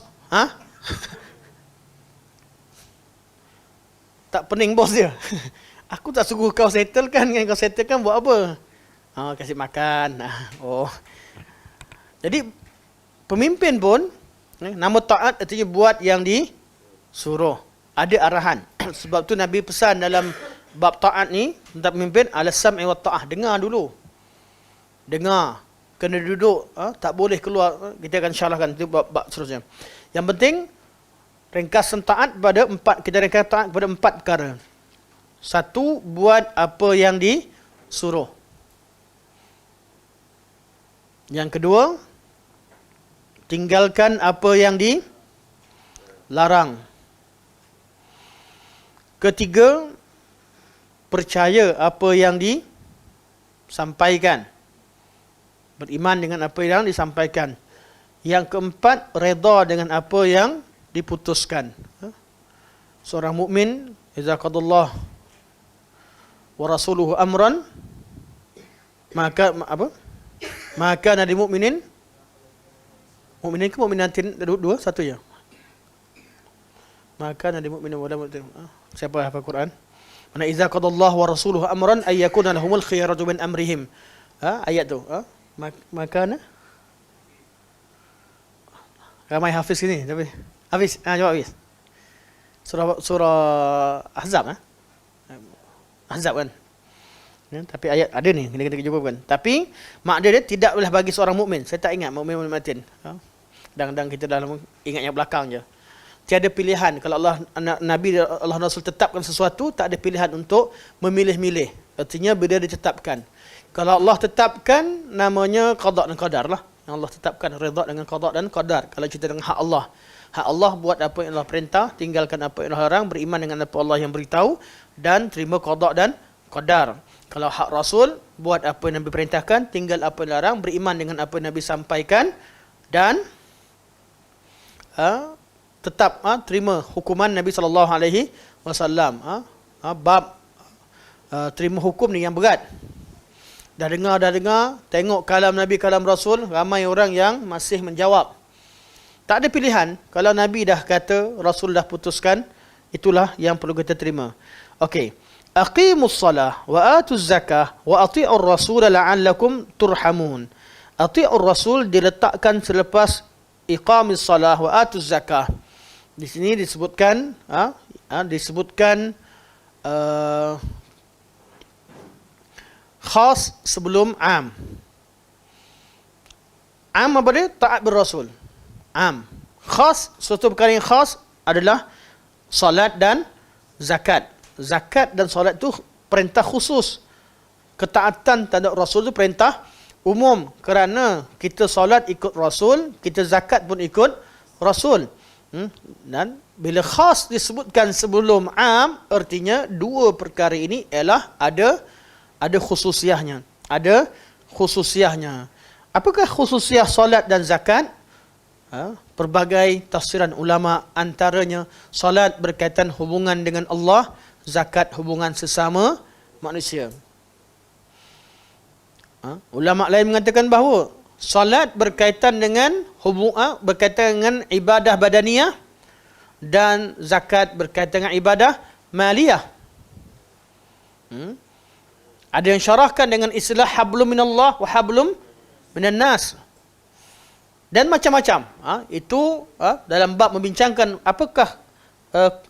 Tak pening bos dia. Aku tak suruh kau settle kan, kau settle kan buat apa? Kasih makan. Jadi pemimpin pun nama taat artinya buat yang disuruh. Ada arahan. Sebab tu Nabi pesan dalam bab taat ni tentang pemimpin al-sam'i wa ta'ah. Dengar dulu. Dengar. Kena duduk. Tak boleh keluar. Kita akan syarahkan itu bab seterusnya. Yang penting ringkasan taat pada kita ringkas taat kepada 4 perkara. Satu, buat apa yang disuruh. Yang kedua, tinggalkan apa yang dilarang. Ketiga, percaya apa yang disampaikan. Beriman dengan apa yang disampaikan. Yang keempat, redha dengan apa yang diputuskan. Seorang mukmin, idza qadallahu wa rasuluhu amran, maka Nabi mukminin ke mukminatin dua satu ya. Maka Nabi mukminin wala mu'min. Siapa hafal Quran? Mana idza qadallahu wa rasuluhu amran ay yakuna lahumul khiyaratu min amrihim. Ayat tu. Maka ramai hafiz sini tapi Hafiz, jawab Hafiz. Surah Ahzab Ahzab kan. Tapi ayat ada ni, kena kita jumpa kan. Tapi makna dia tidak boleh bagi seorang mukmin. Saya tak ingat mukmin matin. Kadang-kadang kita dalam ingat yang belakang je. Tiada pilihan. Kalau Nabi Allah Rasul tetapkan sesuatu, tak ada pilihan untuk memilih-milih. Artinya bila ditetapkan. Kalau Allah tetapkan, namanya qada dan qadar lah. Yang Allah tetapkan redha dengan qada dan qadar. Kalau cerita dengan hak Allah. Hak Allah buat apa yang Allah perintah, tinggalkan apa yang Allah larang, beriman dengan apa Allah yang beritahu, dan terima qada dan qadar. Kalau hak Rasul, buat apa yang Nabi perintahkan, tinggal apa yang larang, beriman dengan apa yang Nabi sampaikan, dan tetap terima hukuman Nabi SAW. Bab terima hukum ni yang berat. Dah dengar, tengok kalam Nabi, kalam Rasul, ramai orang yang masih menjawab. Tak ada pilihan. Kalau Nabi dah kata, Rasul dah putuskan, itulah yang perlu kita terima. Okey. Aqimus salah wa atuz zakah wa ati'ur rasul la'allakum turhamun. Ati'ur rasul diletakkan selepas iqamis salah wa atuz zakah. Di sini disebutkan disebutkan khas sebelum am. Am apa dia? Taat berasul. Am. Khas, suatu perkara yang khas adalah salat dan zakat. Zakat dan salat itu perintah khusus. Ketaatan terhadap Rasul itu perintah umum. Kerana kita salat ikut Rasul, kita zakat pun ikut Rasul. Dan bila khas disebutkan sebelum am, artinya dua perkara ini ialah ada khususiahnya. Ada khususiahnya. Apakah khususiah solat dan zakat? Pelbagai tafsiran ulama, antaranya solat berkaitan hubungan dengan Allah, zakat hubungan sesama manusia. Ulama lain mengatakan bahawa solat berkaitan dengan berkaitan dengan ibadah badaniyah dan zakat berkaitan dengan ibadah maliyah. Ada yang syarahkan dengan istilah hablum minallah wa hablum minan nas. Dan macam-macam. Itu dalam bab membincangkan apakah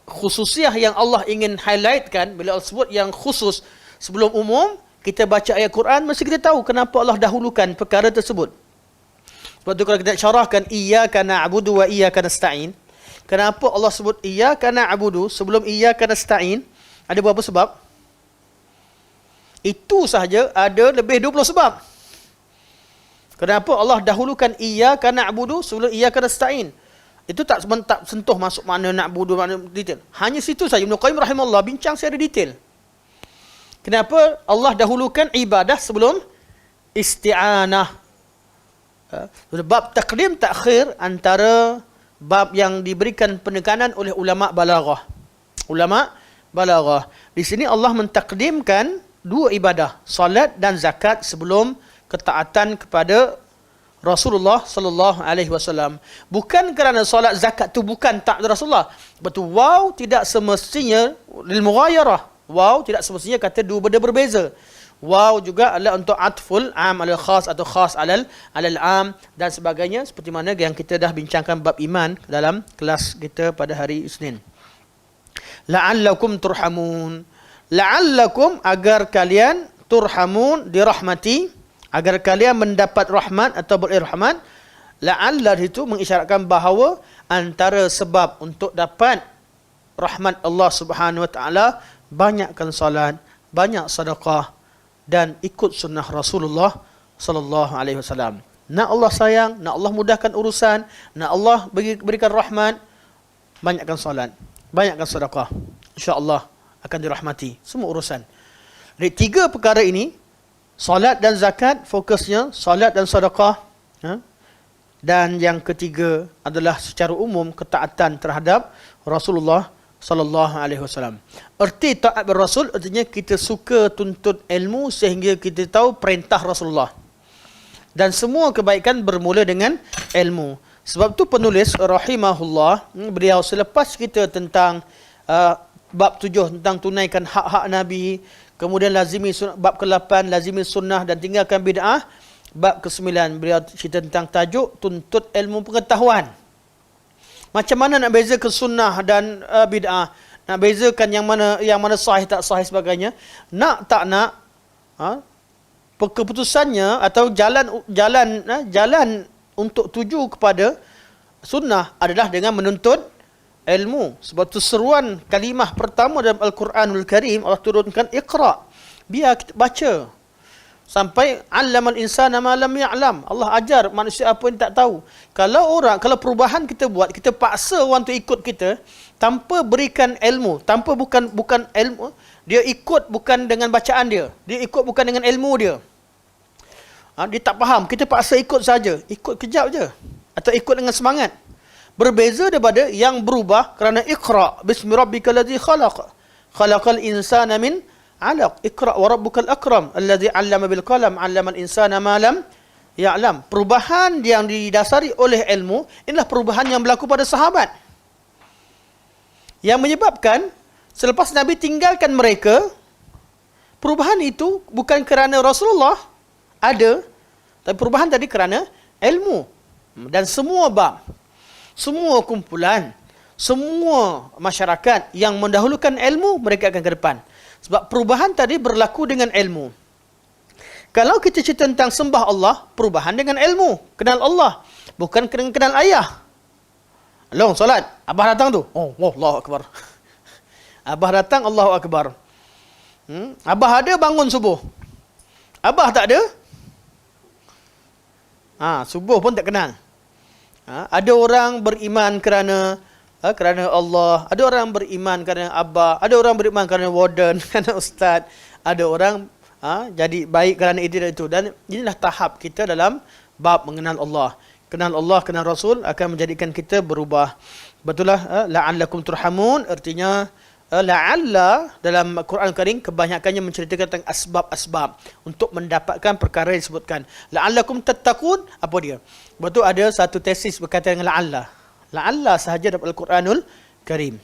khususiah yang Allah ingin highlightkan. Bila Allah sebut yang khusus sebelum umum, kita baca ayat Quran, mesti kita tahu kenapa Allah dahulukan perkara tersebut. Sebab tu kalau kita syarahkan iyyaka na'budu wa iyyaka nasta'in, kenapa Allah sebut iyyaka na'budu sebelum iyyaka nasta'in? Ada berapa sebab? Itu sahaja ada lebih 20 sebab. Kenapa Allah dahulukan iyyaka na'budu sebelum iyyaka nasta'in? Itu tak sentuh masuk makna na'budu, makna detail. Hanya situ saja Ibnu Qayyim rahimahullah bincang secara detail. Kenapa Allah dahulukan ibadah sebelum isti'anah? Bab taqdim takhir antara bab yang diberikan penekanan oleh ulama balaghah. Ulama balaghah. Di sini Allah mentakdimkan dua ibadah, salat dan zakat sebelum ketaatan kepada Rasulullah sallallahu alaihi wasallam. Bukan kerana salat zakat tu bukan taat Rasulullah. Betul, wow, tidak semestinya lil mughayarah. Wow, tidak semestinya kata dua benda berbeza. Wow juga adalah untuk atful am alal khas atau khas alal am dan sebagainya, seperti mana yang kita dah bincangkan bab iman dalam kelas kita pada hari Isnin. La'allakum turhamun. La'allakum, agar kalian turhamun, dirahmati, agar kalian mendapat rahmat atau berrahmat. La'alla itu mengisyaratkan bahawa antara sebab untuk dapat rahmat Allah Subhanahu wa taala, banyakkan salat, banyak sedekah dan ikut sunnah Rasulullah sallallahu alaihi wasallam. Nak Allah sayang, nak Allah mudahkan urusan, nak Allah berikan rahmat, banyakkan salat, banyakkan sedekah. Insya-Allah akan dirahmati semua urusan. Dari tiga perkara ini, salat dan zakat, fokusnya salat dan sedekah. Dan yang ketiga adalah secara umum ketaatan terhadap Rasulullah sallallahu alaihi wasallam. Erti taat berasul artinya kita suka tuntut ilmu sehingga kita tahu perintah Rasulullah. Dan semua kebaikan bermula dengan ilmu. Sebab tu penulis rahimahullah, beliau selepas kita tentang bab 7 tentang tunaikan hak-hak Nabi, kemudian lazimi bab ke-8 lazimi sunnah dan tinggalkan bid'ah, bab ke-9 beliau cerita tentang tajuk tuntut ilmu pengetahuan. Macam mana nak bezakan sunnah dan bid'ah, nak bezakan yang mana sahih tak sahih sebagainya. Nak tak nak, keputusannya atau jalan untuk tuju kepada sunnah adalah dengan menuntut ilmu. Sebab tu seruan kalimah pertama dalam Al-Quranul Karim Allah turunkan iqra. Biar kita baca. Sampai allamal insana ma lam ya'lam. Allah ajar manusia apa yang tak tahu. Kalau perubahan kita buat, kita paksa orang tu ikut kita tanpa berikan ilmu, tanpa bukan ilmu, dia ikut bukan dengan bacaan dia ikut bukan dengan ilmu dia. Dia tak faham, kita paksa ikut saja, ikut kejap je atau ikut dengan semangat. Berbeza daripada yang berubah kerana iqra bismi rabbikal ladzi khalaq khalaqal insana min 'alaq iqra wa rabbukal akram alladzi 'allama bil qalam 'allamal insana ma lam ya'lam. Perubahan yang didasari oleh ilmu inilah perubahan yang berlaku pada sahabat, yang menyebabkan selepas Nabi tinggalkan mereka, perubahan itu bukan kerana Rasulullah ada, tapi perubahan tadi kerana ilmu. Dan semua bab, semua kumpulan, Semua masyarakat yang mendahulukan ilmu, mereka akan ke depan. Sebab perubahan tadi berlaku dengan ilmu. Kalau kita cerita tentang sembah Allah, perubahan dengan ilmu. Kenal Allah. Bukan kenal ayah. Long, solat. Abah datang tu. Oh, Allahu Akbar. Abah datang, Allahu Akbar. Abah ada bangun subuh. Abah tak ada. Subuh pun tak kenal. Ada orang beriman kerana Allah. Ada orang beriman kerana abah. Ada orang beriman kerana warden, kerana ustaz. Ada orang jadi baik kerana itu dan itu. Dan inilah tahap kita dalam bab mengenal Allah. Kenal Allah, kenal Rasul akan menjadikan kita berubah. Betul lah, la'allakum turhamun, artinya la'alla dalam Quran Karim kebanyakannya menceritakan tentang asbab-asbab untuk mendapatkan perkara yang disebutkan. La'allakum tattaqun, apa dia? Betul ada satu tesis berkaitan dengan la'alla. La'alla sahaja dalam Al-Quranul Karim.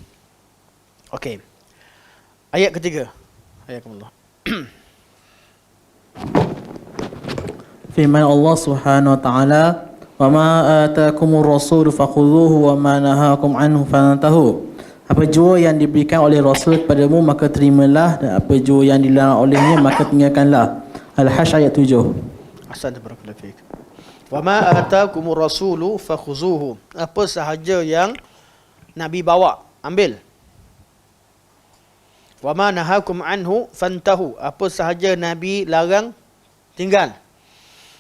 Okey. Ayat ketiga. Ayakumullah. Firman Allah Subhanahu wa taala, "Wa ma ataakumur rasul fakhudhuhu wa ma nahakum anhu fantahu." Apa jua yang diberikan oleh Rasul kepadamu maka terimalah, dan apa jua yang dilarang olehnya maka tinggalkanlah. Al-Hash ayat 7. Ahsan, barakallahu fiik. Wa ma ataakumur rasulu fakhuzuhu. Apa sahaja yang Nabi bawa, ambil. Wa ma nahakum anhu fantahu. Apa sahaja Nabi larang, tinggal.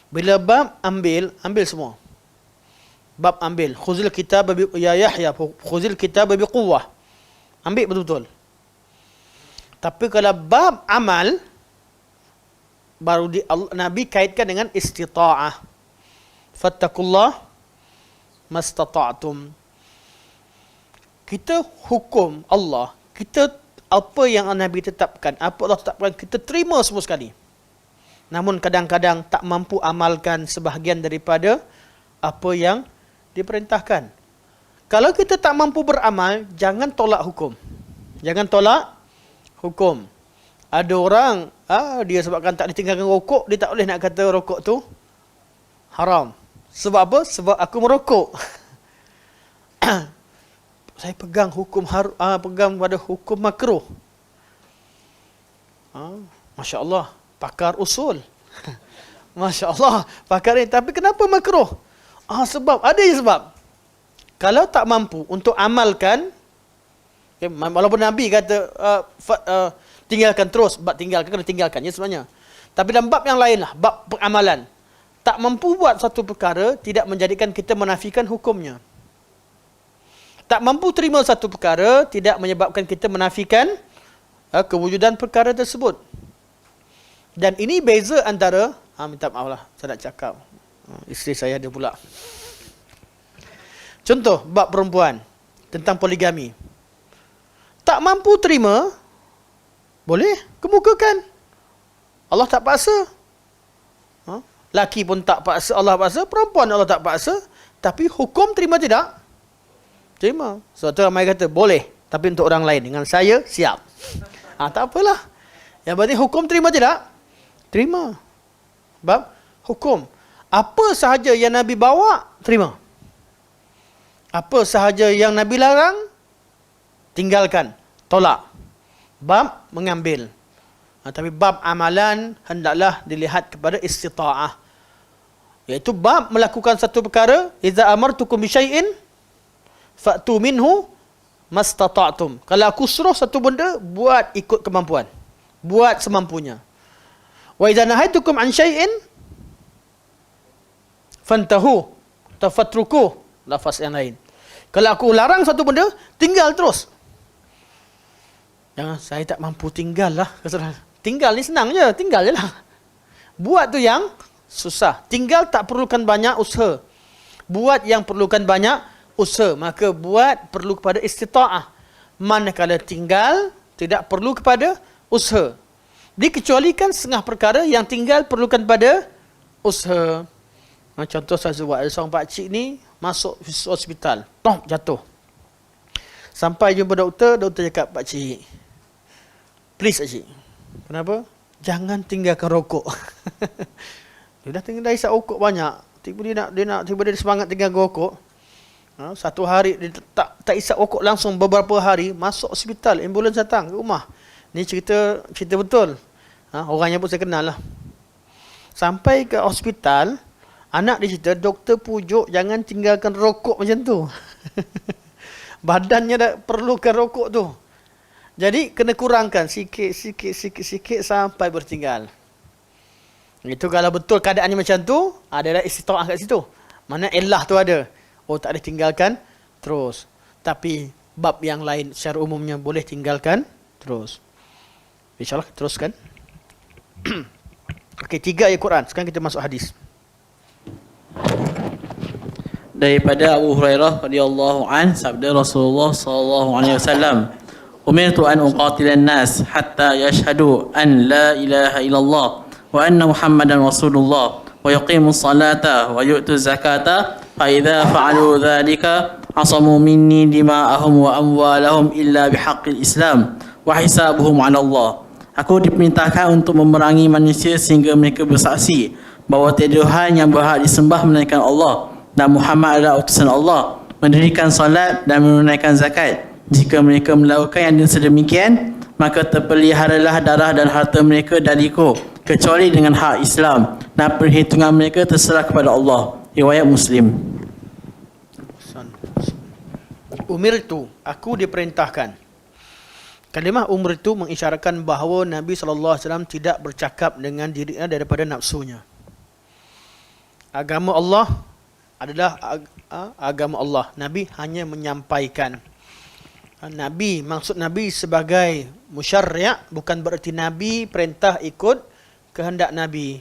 Bila bab ambil semua. Bab ambil. Khuzil kitab ya Yahya, khuzil kitab bi quwwah. Ambil betul-betul. Tapi kalau bab amal, baru Nabi kaitkan dengan istita'ah. Fattakullah mastata'tum. Kita hukum Allah, kita apa yang Nabi tetapkan, apa Allah tetapkan, kita terima semua sekali. Namun kadang-kadang tak mampu amalkan sebahagian daripada apa yang diperintahkan. Kalau kita tak mampu beramal, jangan tolak hukum. Jangan tolak hukum. Ada orang, dia sebabkan tak ditinggalkan rokok, dia tak boleh nak kata rokok tu haram. Sebab apa? Sebab aku merokok. Saya pegang hukum pegang pada hukum makruh. Masya Allah, pakar usul. Masya Allah, pakar ini. Tapi kenapa makruh? Sebab, ada je sebab. Kalau tak mampu untuk amalkan, walaupun Nabi kata tinggalkan terus, bab tinggalkan, kena tinggalkan ya sebenarnya. Tapi dalam bab yang lain lah, bab pengamalan. Tak mampu buat satu perkara, tidak menjadikan kita menafikan hukumnya. Tak mampu terima satu perkara, tidak menyebabkan kita menafikan kewujudan perkara tersebut. Dan ini beza antara, minta maaf lah, saya nak cakap. Isteri saya ada pula. Contoh, bab perempuan, tentang poligami. Tak mampu terima, boleh, kemukakan. Allah tak paksa. Laki pun tak paksa, Allah paksa. Perempuan Allah tak paksa. Tapi hukum terima tidak? Terima. Sebab tu ramai kata, boleh. Tapi untuk orang lain. Dengan saya, siap. Tak apalah. Yang berarti hukum terima tidak? Terima. Bab hukum. Apa sahaja yang Nabi bawa, terima. Apa sahaja yang Nabi larang, tinggalkan. Tolak. Bab mengambil. Tapi bab amalan, hendaklah dilihat kepada istita'ah. Iaitu bab melakukan satu perkara, iza amartukum bisyai'in fa'tu minhu mastata'tum. Kalau aku suruh satu benda, buat ikut kemampuan. Buat semampunya. Wa iza nahaitukum an syai'in fantahu tafatruku. Lafaz yang lain. Kalau aku larang satu benda, tinggal terus. Jangan, saya tak mampu tinggal lah. Tinggal ni senang je, tinggal je lah. Buat tu yang susah. Tinggal tak perlukan banyak usaha. Buat yang perlukan banyak usaha. Maka buat perlu kepada istita'ah. Manakala tinggal tidak perlu kepada usaha. Dikecualikan setengah perkara yang tinggal perlukan pada usaha. Contoh saya buat, ada seorang pakcik ni masuk hospital. Jatuh. Sampai jumpa doktor, doktor cakap, pakcik, please pakcik. Kenapa? Jangan tinggalkan rokok. Dia dah tinggal dah isap rokok banyak. Tiba dia semangat tinggalkan rokok. Satu hari dia tak isap rokok langsung, beberapa hari masuk hospital, ambulans datang ke rumah. Ni cerita betul. Orangnya pun saya kenal lah. Sampai ke hospital, anak dia cerita, doktor pujuk jangan tinggalkan rokok macam tu. Badannya dah perlukan rokok tu. Jadi kena kurangkan sikit sampai bertinggal. Itu kalau betul keadaannya macam tu, ada istitaah kat situ. Mana elah tu ada. Oh, tak ada tinggalkan terus. Tapi bab yang lain secara umumnya boleh tinggalkan terus. InsyaAllah teruskan. Okey, 3 ayat Quran. Sekarang kita masuk hadis. Daripada Abu Hurairah radhiyallahu an, sabda Rasulullah sallallahu alaihi wasallam, umirtu an uqatilan nas hatta yashhadu an la ilaha illallah wa anna muhammadan rasulullah wa yuqimu salata wa yu'tu zakata fa idza fa'alu dhalika asamu minni dima'ahum wa amwalahum illa bihaqqil islam wa hisabuhum 'ala Allah. Aku diperintahkan untuk memerangi manusia sehingga mereka bersaksi bahawa tiada Tuhan yang berhak disembah melainkan Allah dan Muhammad adalah utusan Allah, mendirikan salat dan menunaikan zakat. Jika mereka melakukan yang sedemikian, maka terpeliharalah darah dan harta mereka dariku kecuali dengan hak Islam, dan perhitungan mereka terserah kepada Allah. Riwayat Muslim. Umirtu, aku diperintahkan. Kalimah umur itu mengisyaratkan bahawa Nabi SAW tidak bercakap dengan dirinya daripada nafsunya. Agama Allah adalah agama Allah. Nabi hanya menyampaikan. Maksud Nabi sebagai musyarri', bukan bererti Nabi perintah ikut kehendak Nabi.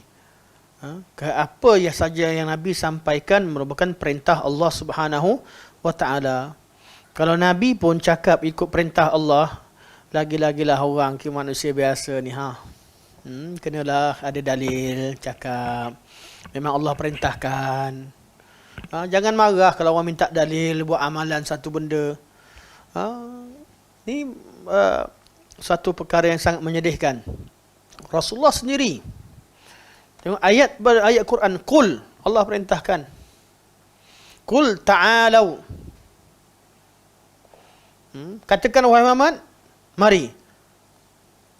Apa yang saja yang Nabi sampaikan merupakan perintah Allah Subhanahu wa taala. Kalau Nabi pun cakap ikut perintah Allah, lagi-lagilah orang ke manusia biasa ni kenalah ada dalil cakap. Memang Allah perintahkan. Jangan marah kalau orang minta dalil buat amalan satu benda. Ni satu perkara yang sangat menyedihkan. Rasulullah sendiri, tengok ayat Quran, qul, Allah perintahkan, qul ta'alau, katakan wahai Muhammad, mari,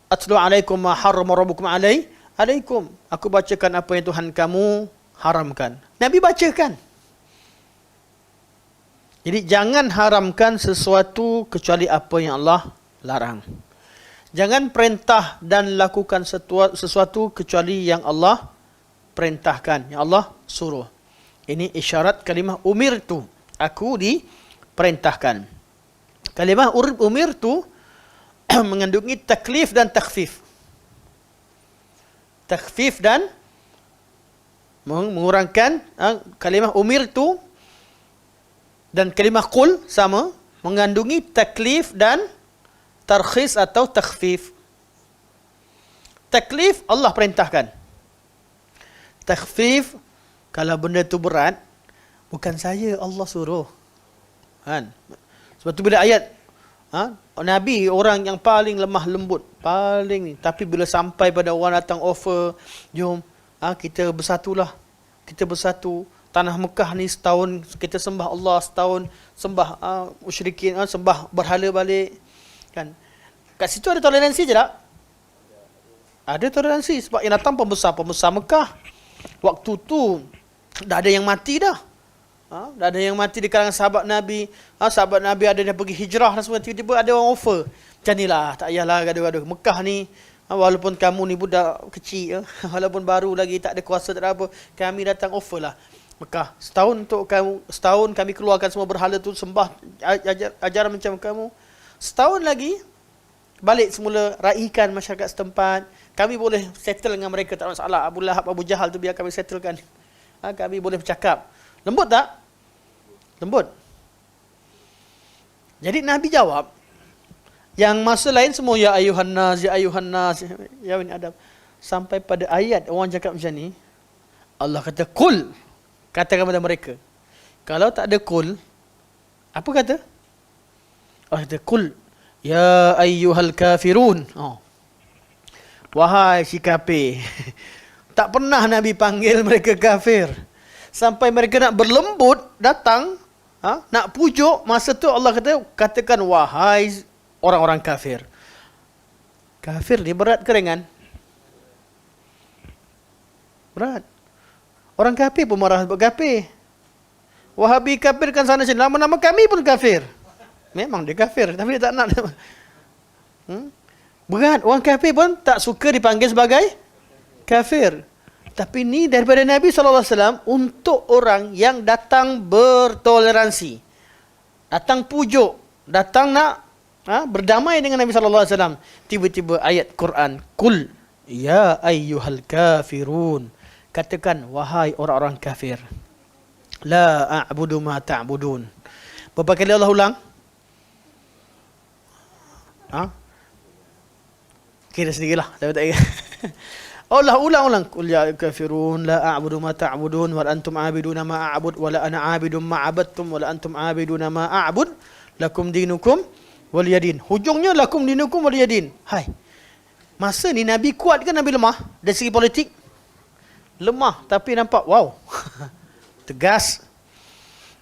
atlu alaikum ma harrama rabbukum alaikum, aku bacakan apa yang Tuhan kamu haramkan. Nabi bacakan. Jadi jangan haramkan sesuatu kecuali apa yang Allah larang. Jangan perintah dan lakukan sesuatu kecuali yang Allah perintahkan, yang Allah suruh. Ini isyarat kalimah umirtu, aku diperintahkan. Kalimah umirtu mengandungi taklif dan takhfif. Takhfif dan mengurangkan. Kalimah umirtu dan kalimah qul sama, mengandungi taklif dan tarkhis atau takhfif. Taklif Allah perintahkan. Takhfif kalau benda tu berat, bukan saya, Allah suruh. Kan? Sebab tu bila ayat Nabi orang yang paling lemah lembut, paling ni, tapi bila sampai pada orang datang offer, jom kita bersatulah. Kita bersatu. Tanah Mekah ni setahun kita sembah Allah, setahun sembah musyrikin, sembah berhala balik. Kan? Kat situ ada toleransi je tak? Ada toleransi sebab yang datang pembesar Mekah. Waktu tu dah ada yang mati dah. Dah ada yang mati di kalangan sahabat Nabi. Sahabat Nabi ada yang pergi hijrah dan semua. Tiba-tiba ada orang offer. Macam ni lah, tak payahlah gaduh-gaduh. Mekah ni, walaupun kamu ni budak kecil, walaupun baru lagi, tak ada kuasa, tak ada apa, kami datang offer lah. Mekah, setahun untuk kamu, setahun kami keluarkan semua berhala tu, sembah ajaran macam kamu. Setahun lagi balik semula, raikan masyarakat setempat. Kami boleh settle dengan mereka, tak ada masalah. Abu Lahab, Abu Jahal tu biar kami settlekan. Kami boleh bercakap. Lembut tak? Lembut. Jadi Nabi jawab. Yang masa lain semua ya ayuhan nas, ya ayuhan nas, ya bani Adam. Sampai pada ayat orang cakap macam ni, Allah kata qul, katakan kepada mereka. Kalau tak ada qul, apa kata? Allah kata qul ya ayyuhal kafirun. Wahai si kafir. Tak pernah Nabi panggil mereka kafir. Sampai mereka nak berlembut, datang, nak pujuk, masa tu Allah katakan wahai orang-orang kafir. Kafir ni berat ke ringan? Berat. Orang kafir pun marah sebab kafir. Wahabi kafirkan sana sini. Nama-nama kami pun kafir. Memang dia kafir, tapi dia tak nak. Berat. Orang kafir pun tak suka dipanggil sebagai kafir. Tapi ni daripada Nabi SAW untuk orang yang datang bertoleransi. Datang pujuk. Datang nak berdamai dengan Nabi SAW. Tiba-tiba ayat Quran. Kul ya ayyuhal kafirun. Katakan wahai orang-orang kafir. La a'budu ma ta'budun. Berapa kali Allah ulang? Kira sendirilah. Tapi tak kira. Allah ulang-ulang. Qul ya kafirun la a'budu ma ta'budun wa antum 'abiduna ma a'bud wa la ana 'abidun ma 'abadtum wa la antum 'abiduna ma a'bud lakum dinukum waliyadin. Hujungnya lakum dinukum waliyadin. Hai. Masa ni Nabi kuat ke Nabi lemah? Dari segi politik lemah, tapi nampak wow. Tegas.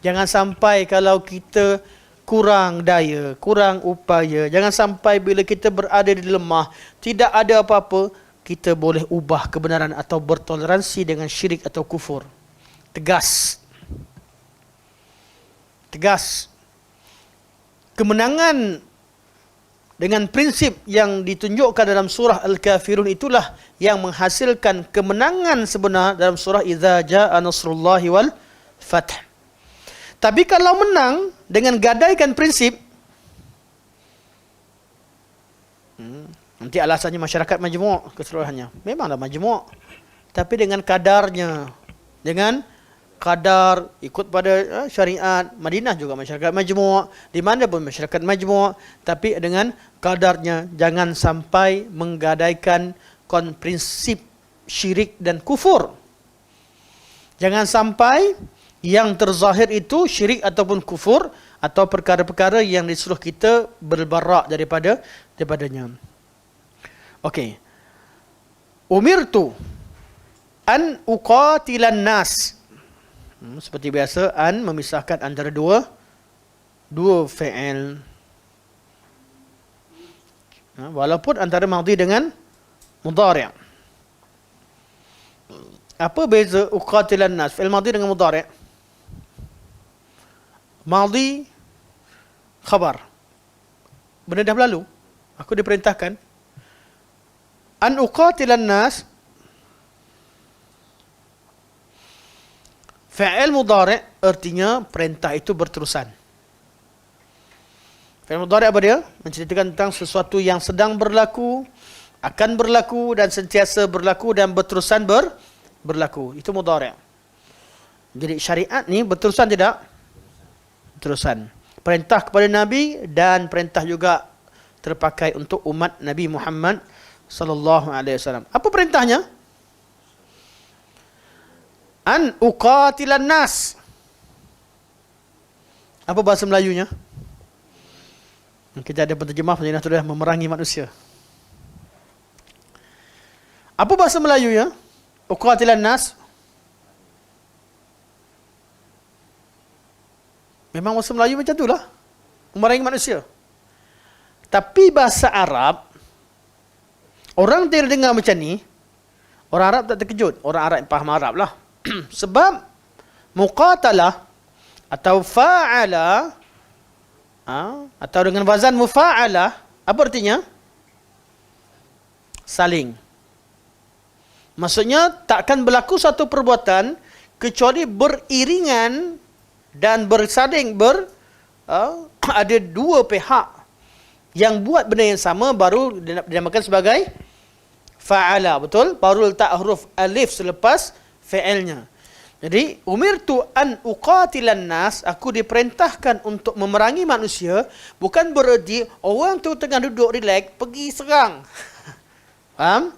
Jangan sampai kalau kita kurang daya, kurang upaya, jangan sampai bila kita berada di lemah, tidak ada apa-apa, kita boleh ubah kebenaran atau bertoleransi dengan syirik atau kufur. Tegas. Tegas. Kemenangan dengan prinsip yang ditunjukkan dalam surah Al-Kafirun itulah yang menghasilkan kemenangan sebenar dalam surah Idza Jaa Nasrullahi wal Fath. Tapi kalau menang dengan gadaikan prinsip, nanti alasannya masyarakat majmuk keseluruhannya. Memanglah majmuk, tapi dengan kadarnya, dengan kadar ikut pada syariat. Madinah juga masyarakat majmuk, di mana pun masyarakat majmuk, tapi dengan kadarnya. Jangan sampai menggadaikan prinsip syirik dan kufur. Jangan sampai yang terzahir itu syirik ataupun kufur, atau perkara-perkara yang disuruh kita berbarak daripadanya. Okey. Umirtu an uqatilan nas. Seperti biasa, an memisahkan antara dua fi'il. Walaupun antara madhi dengan mudhari'. Apa beza uqatilan nas? Fi'il madhi dengan mudhari'. Madhi khabar. Benda dah berlalu. Aku diperintahkan an uqatilan nas. Fi'il mudhari' artinya perintah itu berterusan. Fi'il mudhari' apa dia? Menceritakan tentang sesuatu yang sedang berlaku, akan berlaku dan sentiasa berlaku dan berterusan berlaku. Itu mudhari'. Jadi syariat ni berterusan tidak? Berterusan. Perintah kepada Nabi dan perintah juga terpakai untuk umat Nabi Muhammad sallallahu alaihi wasallam. Apa perintahnya? An uqatilan nas. Apa bahasa Melayunya? Kita ada penterjemah penjenah tulis memerangi manusia. Apa bahasa Melayunya? Uqatilan nas. Memang bahasa Melayu macam itulah. Memerangi manusia. Tapi bahasa Arab, orang dia dengar macam ni, orang Arab tak terkejut. Orang Arab yang faham Arab lah. Sebab muqatalah atau fa'ala atau dengan wazan mufa'alah, apa artinya? Saling. Maksudnya takkan berlaku satu perbuatan kecuali beriringan dan bersaling ada dua pihak yang buat benda yang sama, baru dinamakan sebagai fa'ala. Betul? Baru letak huruf alif selepas fi'ilnya. Jadi umirtu an uqatilan nas, aku diperintahkan untuk memerangi manusia, bukan bererti orang tu tengah duduk relax pergi serang. Faham?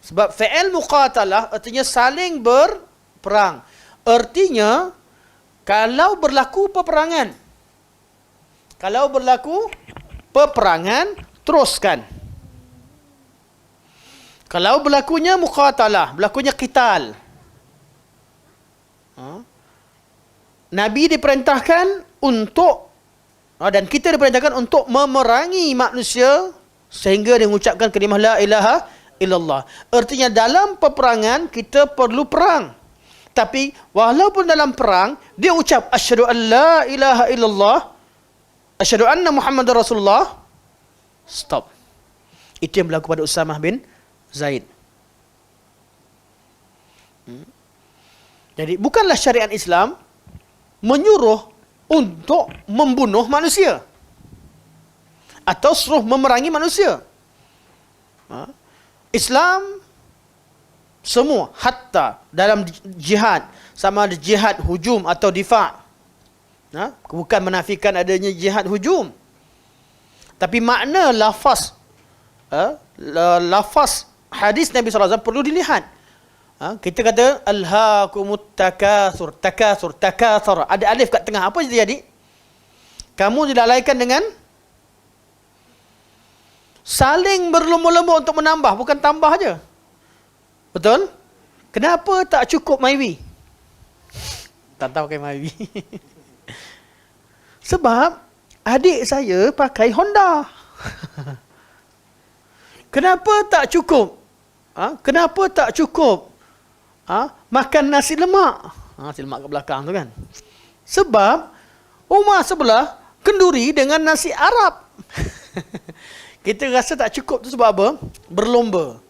Sebab fi'il muqatalah artinya saling berperang. Artinya kalau berlaku peperangan, teruskan. Kalau berlakunya muqatalah, berlakunya qital. Nabi diperintahkan untuk dan kita diperintahkan untuk memerangi manusia sehingga dia mengucapkan kalimah la ilaha illallah. Artinya dalam peperangan kita perlu perang. Tapi walaupun dalam perang dia ucap asyhadu an la ilaha illallah, asyhadu anna Muhammadar Rasulullah, stop. Itu yang berlaku pada Usamah bin Zaid. Jadi bukanlah syariat Islam menyuruh untuk membunuh manusia atau suruh memerangi manusia. Islam semua, hatta dalam jihad, sama ada jihad hujum atau difa'. Bukan menafikan adanya jihad hujum. Tapi makna lafaz lafaz hadis Nabi SAW perlu dilihat. Kita kata alhaakumut takatsur, takatsur. Ada alif kat tengah. Apa jadi? Kamu dilalaikan dengan saling berlomba-lomba untuk menambah, bukan tambah aja. Betul? Kenapa tak cukup Myvi? Tak tahu pakai Myvi. Sebab adik saya pakai Honda. Kenapa tak cukup? Kenapa tak cukup? Makan nasi lemak. Nasi lemak ke belakang tu kan. Sebab rumah sebelah kenduri dengan nasi Arab. Kita rasa tak cukup tu sebab apa? Berlomba.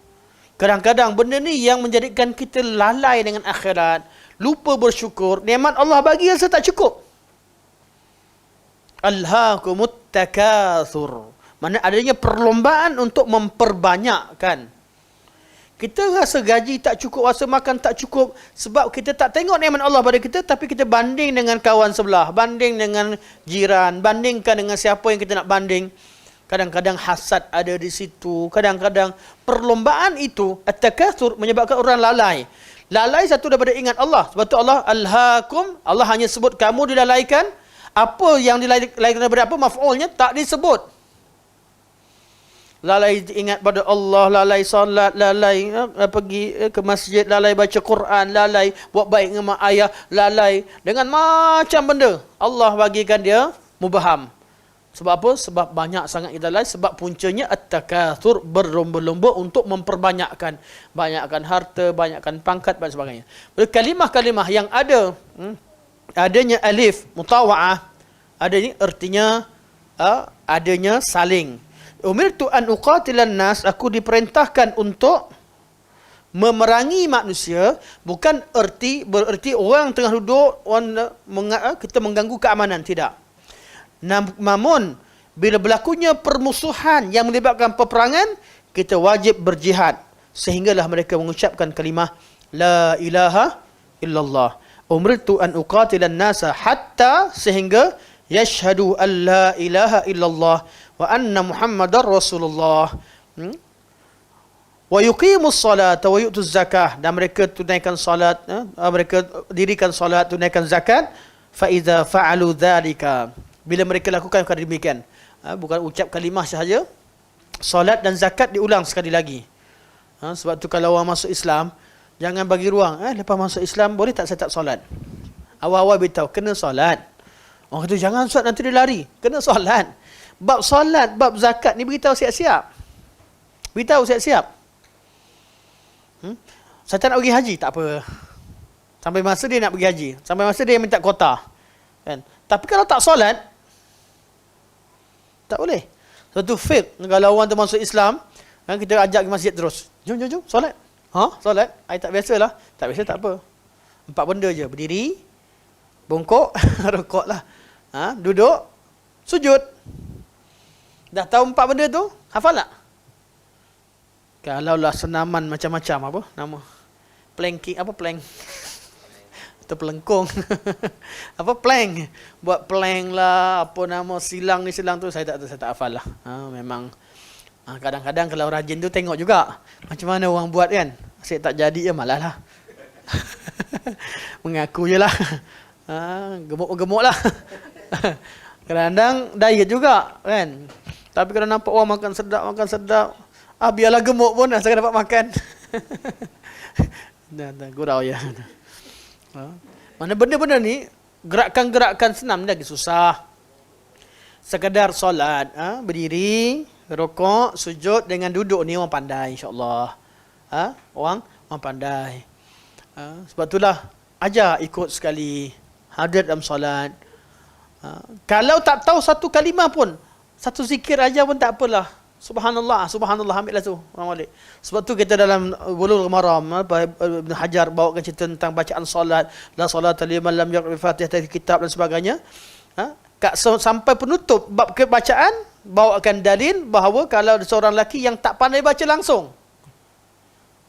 Kadang-kadang benda ni yang menjadikan kita lalai dengan akhirat, lupa bersyukur. Nikmat Allah bagi rasa tak cukup. Alhaakumut takatsur. Mana adanya perlombaan untuk memperbanyakkan. Kita rasa gaji tak cukup, rasa makan tak cukup sebab kita tak tengok nikmat Allah pada kita, tapi kita banding dengan kawan sebelah, banding dengan jiran, bandingkan dengan siapa yang kita nak banding. Kadang-kadang hasad ada di situ, kadang-kadang perlombaan itu at-takatsur menyebabkan orang lalai. Lalai satu daripada ingat Allah. Sebab tu Allah alhaakum, Allah hanya sebut kamu dilalaikan. Apa yang dilalaikan daripada apa maf'ulnya tak disebut. Lalai ingat pada Allah, lalai solat, lalai pergi ke masjid, lalai baca Quran, lalai buat baik dengan mak ayah, lalai dengan macam benda. Allah bagikan dia mubaham. Sebab apa? Sebab banyak sangat kita lalai. Sebab puncanya at-takatsur, berlomba-lomba untuk memperbanyakkan. Banyakkan harta, banyakkan pangkat dan sebagainya. Kalimah-kalimah yang ada adanya alif mutawa'ah, adanya artinya adanya saling. Umirtu an uqatilan nas, aku diperintahkan untuk memerangi manusia, bukan bererti orang tengah duduk kita mengganggu keamanan, tidak. Namun bila berlakunya permusuhan yang melibatkan peperangan, kita wajib berjihad sehinggalah mereka mengucapkan kalimah la ilaha illallah. Umirtu an uqatilan nasa hatta, sehingga yashhadu an la ilaha illallah wa anna Muhammadar Rasulullah. Wa yuqimus salata wa yu'tuz zakah, dan mereka tunaikan salat, mereka dirikan salat, tunaikan zakat. Fa idza fa'alu dzalika, bila mereka lakukan perkara demikian, bukan ucap kalimah sahaja, salat dan zakat diulang sekali lagi. Sebab tu kalau orang masuk Islam, jangan bagi ruang. Lepas masuk Islam boleh tak saya tak solat? Awal-awal beritahu kena solat. Orang kata jangan solat nanti dia lari. Kena solat. Bab solat, bab zakat ni beritahu siap-siap. Beritahu siap-siap. Saya tak nak pergi haji, tak apa. Sampai masa dia nak pergi haji. Sampai masa dia minta kota. Kan? Tapi kalau tak solat, tak boleh. Satu fake. Kalau orang tu masuk Islam, kan, kita ajak ke masjid terus. Jom, solat. Solat? Tak biasa lah. Tak biasa tak apa. 4 benda je. Berdiri, bongkok, rukuk lah. Duduk, sujud. Dah tahu 4 benda tu? Hafal tak? Kalaulah senaman macam-macam, apa nama? Planking, apa plank? Atau pelengkung. Apa plank? Buat plank lah, apa nama, silang ni silang tu, saya tak hafal lah. Memang kadang-kadang kalau rajin tu tengok juga macam mana orang buat kan. Asyik tak jadi je malah lah. Mengaku je lah. Gemuk-gemuk lah. Kadang-kadang diet juga kan. Tapi kalau nampak orang makan sedap, biarlah gemuk pun saya dapat makan. Dah gurau ya. Mana benda-benda ni gerakan-gerakan senam lagi susah. Sekadar solat, berdiri, rokok, sujud dengan duduk ni orang pandai insya-Allah. Orang pandai. Sebab itulah ajar ikut sekali hadir dalam solat. Kalau tak tahu satu kalimah pun, satu zikir aja pun tak apalah. Subhanallah, subhanallah, ambillah tu orang balik. Sebab tu kita dalam Bulughul Maram, Ibn Hajar bawakan cerita tentang bacaan solat, la salata liman lam yaqra Fatihah kitab dan sebagainya. Sampai penutup bab kebacaan bawakan dalil bahawa kalau ada seorang lelaki yang tak pandai baca langsung.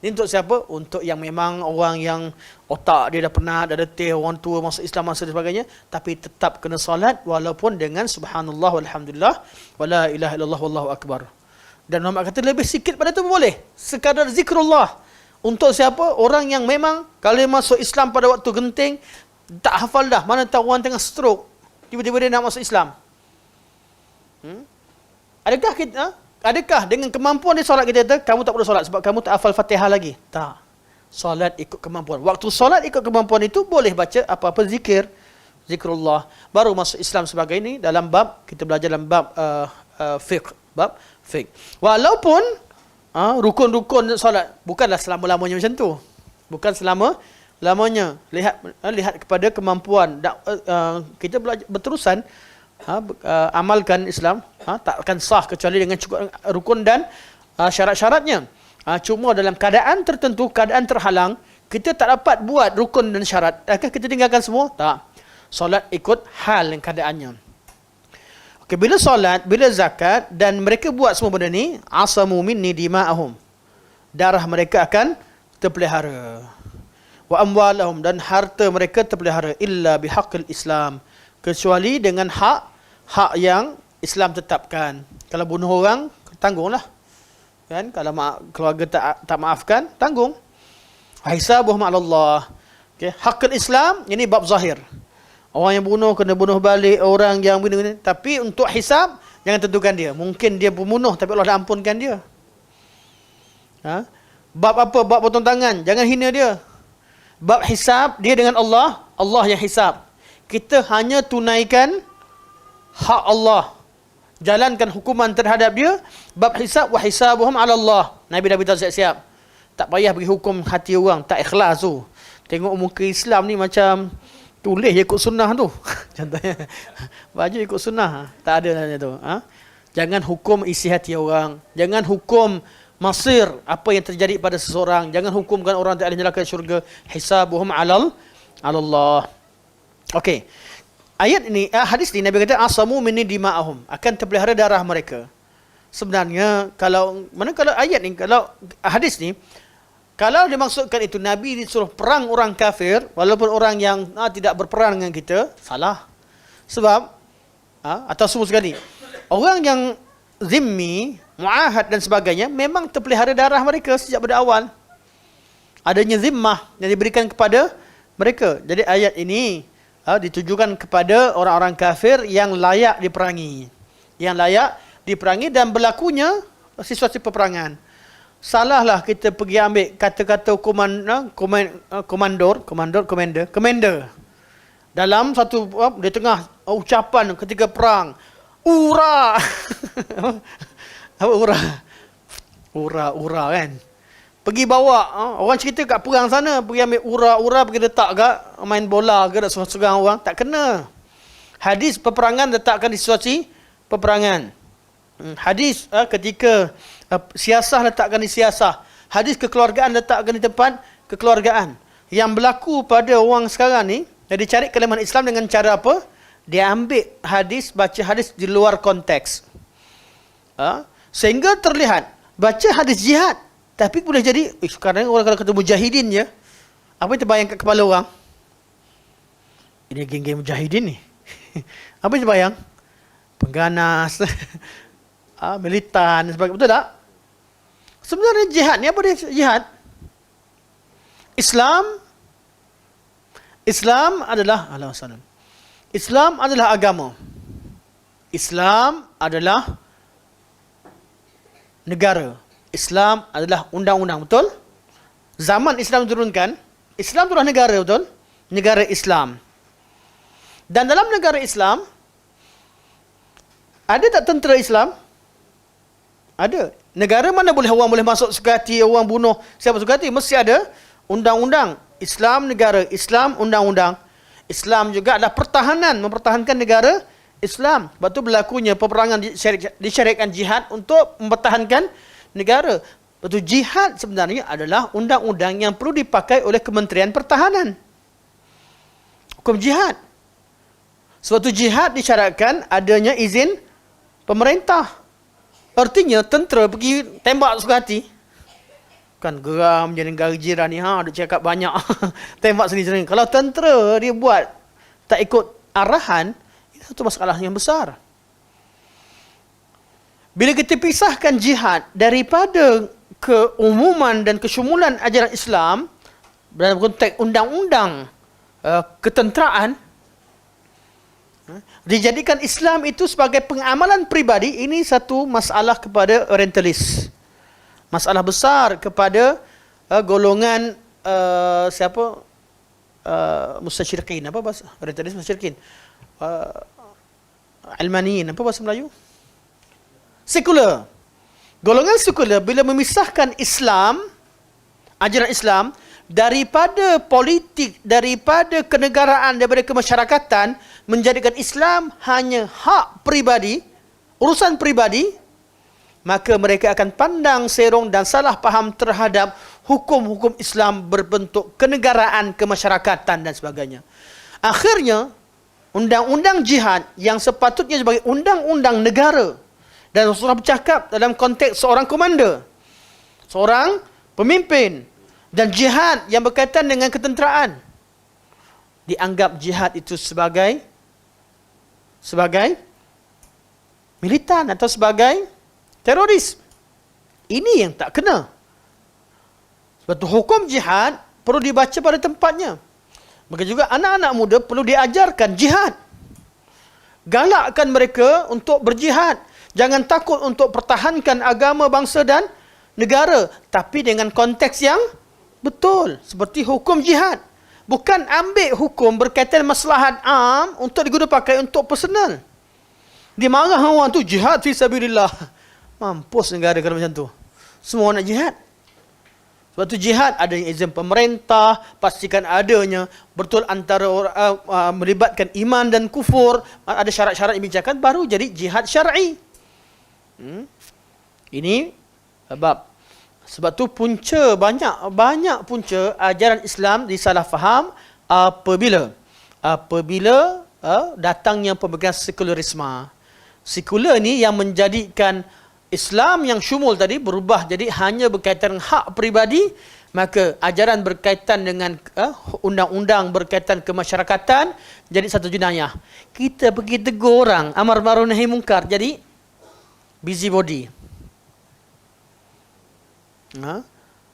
Ini untuk siapa? Untuk yang memang orang yang otak dia dah penat, dah letih, orang tua masuk Islam masa dan sebagainya, tapi tetap kena solat walaupun dengan subhanallah walhamdulillah wala ilaha illallah wallahu akbar. Dan Muhammad kata lebih sikit pada itu boleh. Sekadar zikrullah. Untuk siapa? Orang yang memang kalau dia masuk Islam pada waktu genting, tak hafal dah. Mana tahu orang tengah stroke, tiba-tiba dia nak masuk Islam. Adakah dengan kemampuan dia solat kita kata, kamu tak perlu solat sebab kamu tak hafal Fatihah lagi? Tak. Solat ikut kemampuan. Waktu solat ikut kemampuan itu boleh baca apa-apa zikir, zikrullah. Baru masuk Islam sebagai ini dalam bab, kita belajar dalam bab fiqh. Bab fiqh. Walaupun rukun-rukun solat bukanlah selama-lamanya macam tu. Bukan selama-lamanya. Lihat kepada kemampuan. Kita belajar berterusan amalkan Islam, tak akan sah kecuali dengan cukup rukun dan syarat-syaratnya. Cuma dalam keadaan tertentu, keadaan terhalang, kita tak dapat buat rukun dan syarat. Adakah kita tinggalkan semua? Tak. Solat ikut hal dan keadaannya. Okay, bila solat, bila zakat dan mereka buat semua benda ni, asamu minni dima'ahum. Darah mereka akan terpelihara. Wa amwalahum, dan harta mereka terpelihara illa bihaqqil Islam. Kecuali dengan hak yang Islam tetapkan. Kalau bunuh orang, tanggunglah. Kan? Kalau keluarga tak maafkan, tanggung. Hisabuhum 'ala Allah. Okey, hakul Islam ini bab zahir. Orang yang bunuh kena bunuh balik, orang yang bunuh. Tapi untuk hisab jangan tentukan dia. Mungkin dia pembunuh tapi Allah dah ampunkan dia. Bab apa? Bab potong tangan, jangan hina dia. Bab hisab dia dengan Allah, Allah yang hisab. Kita hanya tunaikan hak Allah, jalankan hukuman terhadap dia. Bab hisab, wa hisabuhum 'ala Allah. Nabi dah beritahu siap-siap. Tak payah bagi hukum hati orang, tak ikhlas tu. Tengok muka Islam ni macam tulis je ikut sunnah tu. Contohnya baju ikut sunnah, tak ada tanya tu. Jangan hukum isi hati orang, jangan hukum masir apa yang terjadi pada seseorang, jangan hukumkan orang tak boleh ke syurga. Hisabuhum 'ala Allah. Okey. Ayat ini, hadis ini Nabi kata asamu minni dima'ahum, akan terpelihara darah mereka. Sebenarnya kalau ayat ni, kalau hadis ni, kalau dimaksudkan itu Nabi disuruh perang orang kafir walaupun orang yang tidak berperang dengan kita, salah. Sebab atau semua sekali, orang yang zimmi, muahad dan sebagainya memang terpelihara darah mereka sejak pada awal. Adanya zimmah yang diberikan kepada mereka. Jadi ayat ini ditujukan kepada orang-orang kafir yang layak diperangi. Yang layak diperangi dan berlakunya situasi peperangan. Salahlah kita pergi ambil kata-kata commander. Dalam satu di tengah ucapan ketika perang, ura. Apa ura? Ura kan. Pergi bawa orang cerita kat perang sana, pergi ambil ura-ura, pergi letak kat main bola ke, nak serang orang, tak kena. Hadis peperangan letakkan di situasi peperangan. Hadis ketika siasah letakkan di siasah. Hadis kekeluargaan letakkan di tempat kekeluargaan. Yang berlaku pada orang sekarang ni, dia cari kelemahan Islam dengan cara apa? Dia ambil hadis, baca hadis di luar konteks. Sehingga terlihat baca hadis jihad, tapi boleh jadi sekarang orang kalau kata mujahidin je, apa yang terbayang kat kepala orang? Ini geng-geng mujahidin ni. Apa yang terbayang? Pengganas, militan, sebagainya. Betul tak? Sebenarnya jihad ni apa dia jihad? Islam adalah Islam adalah agama. Islam adalah negara. Islam adalah undang-undang, betul? Zaman Islam diturunkan, Islam itulah negara, betul? Negara Islam. Dan dalam negara Islam, ada tak tentera Islam? Ada. Negara mana orang boleh masuk suka hati, orang bunuh siapa suka hati? Mesti ada undang-undang. Islam negara, Islam undang-undang. Islam juga adalah pertahanan, mempertahankan negara Islam. Sebab tu berlakunya peperangan disyariatkan jihad untuk mempertahankan negara. Sebab tu jihad sebenarnya adalah undang-undang yang perlu dipakai oleh Kementerian Pertahanan. Hukum jihad. Sebab tu jihad disyaratkan adanya izin pemerintah. Artinya tentera pergi tembak suka hati. Kan geram je negara jiran ni, dia cakap banyak. Tembak sendiri-sendiri. Kalau tentera dia buat tak ikut arahan, itu satu masalah yang besar. Bila kita pisahkan jihad daripada keumuman dan kesyumulan ajaran Islam dalam konteks undang-undang ketenteraan, dijadikan Islam itu sebagai pengamalan peribadi, ini satu masalah kepada orientalis. Masalah besar kepada golongan mustasyriqin. Apa bahasa orientalis mustasyriqin? Almaniyin. Apa bahasa Melayu? Sekular. Golongan sekular bila memisahkan Islam, ajaran Islam, daripada politik, daripada kenegaraan, daripada kemasyarakatan, menjadikan Islam hanya hak peribadi, urusan peribadi, maka mereka akan pandang serong dan salah faham terhadap hukum-hukum Islam berbentuk kenegaraan, kemasyarakatan dan sebagainya. Akhirnya, undang-undang jihad yang sepatutnya sebagai undang-undang negara, dan Rasulullah bercakap dalam konteks seorang komander, seorang pemimpin, dan jihad yang berkaitan dengan ketenteraan, dianggap jihad itu sebagai militan atau sebagai teroris. Ini yang tak kena. Sebab itu hukum jihad perlu dibaca pada tempatnya. Maka juga anak-anak muda perlu diajarkan jihad. Galakkan mereka untuk berjihad. Jangan takut untuk pertahankan agama, bangsa dan negara. Tapi dengan konteks yang betul. Seperti hukum jihad. Bukan ambil hukum berkaitan maslahat am untuk digunakan pakai untuk personal. Dia marah orang tu, jihad fi sabilillah. Mampus negara kalau macam tu. Semua nak jihad. Sebab tu jihad ada izin pemerintah, pastikan adanya betul antara melibatkan iman dan kufur, ada syarat-syarat yang dibincangkan, baru jadi jihad syar'i. Ini sebab tu punca banyak punca ajaran Islam disalah faham apabila datangnya pemikiran sekularisme. Sekular ni yang menjadikan Islam yang syumul tadi berubah jadi hanya berkaitan dengan hak peribadi, maka ajaran berkaitan dengan undang-undang berkaitan kemasyarakatan jadi satu jenayah. Kita pergi tegur orang, amar ma'ruf nahi munkar, jadi busybody.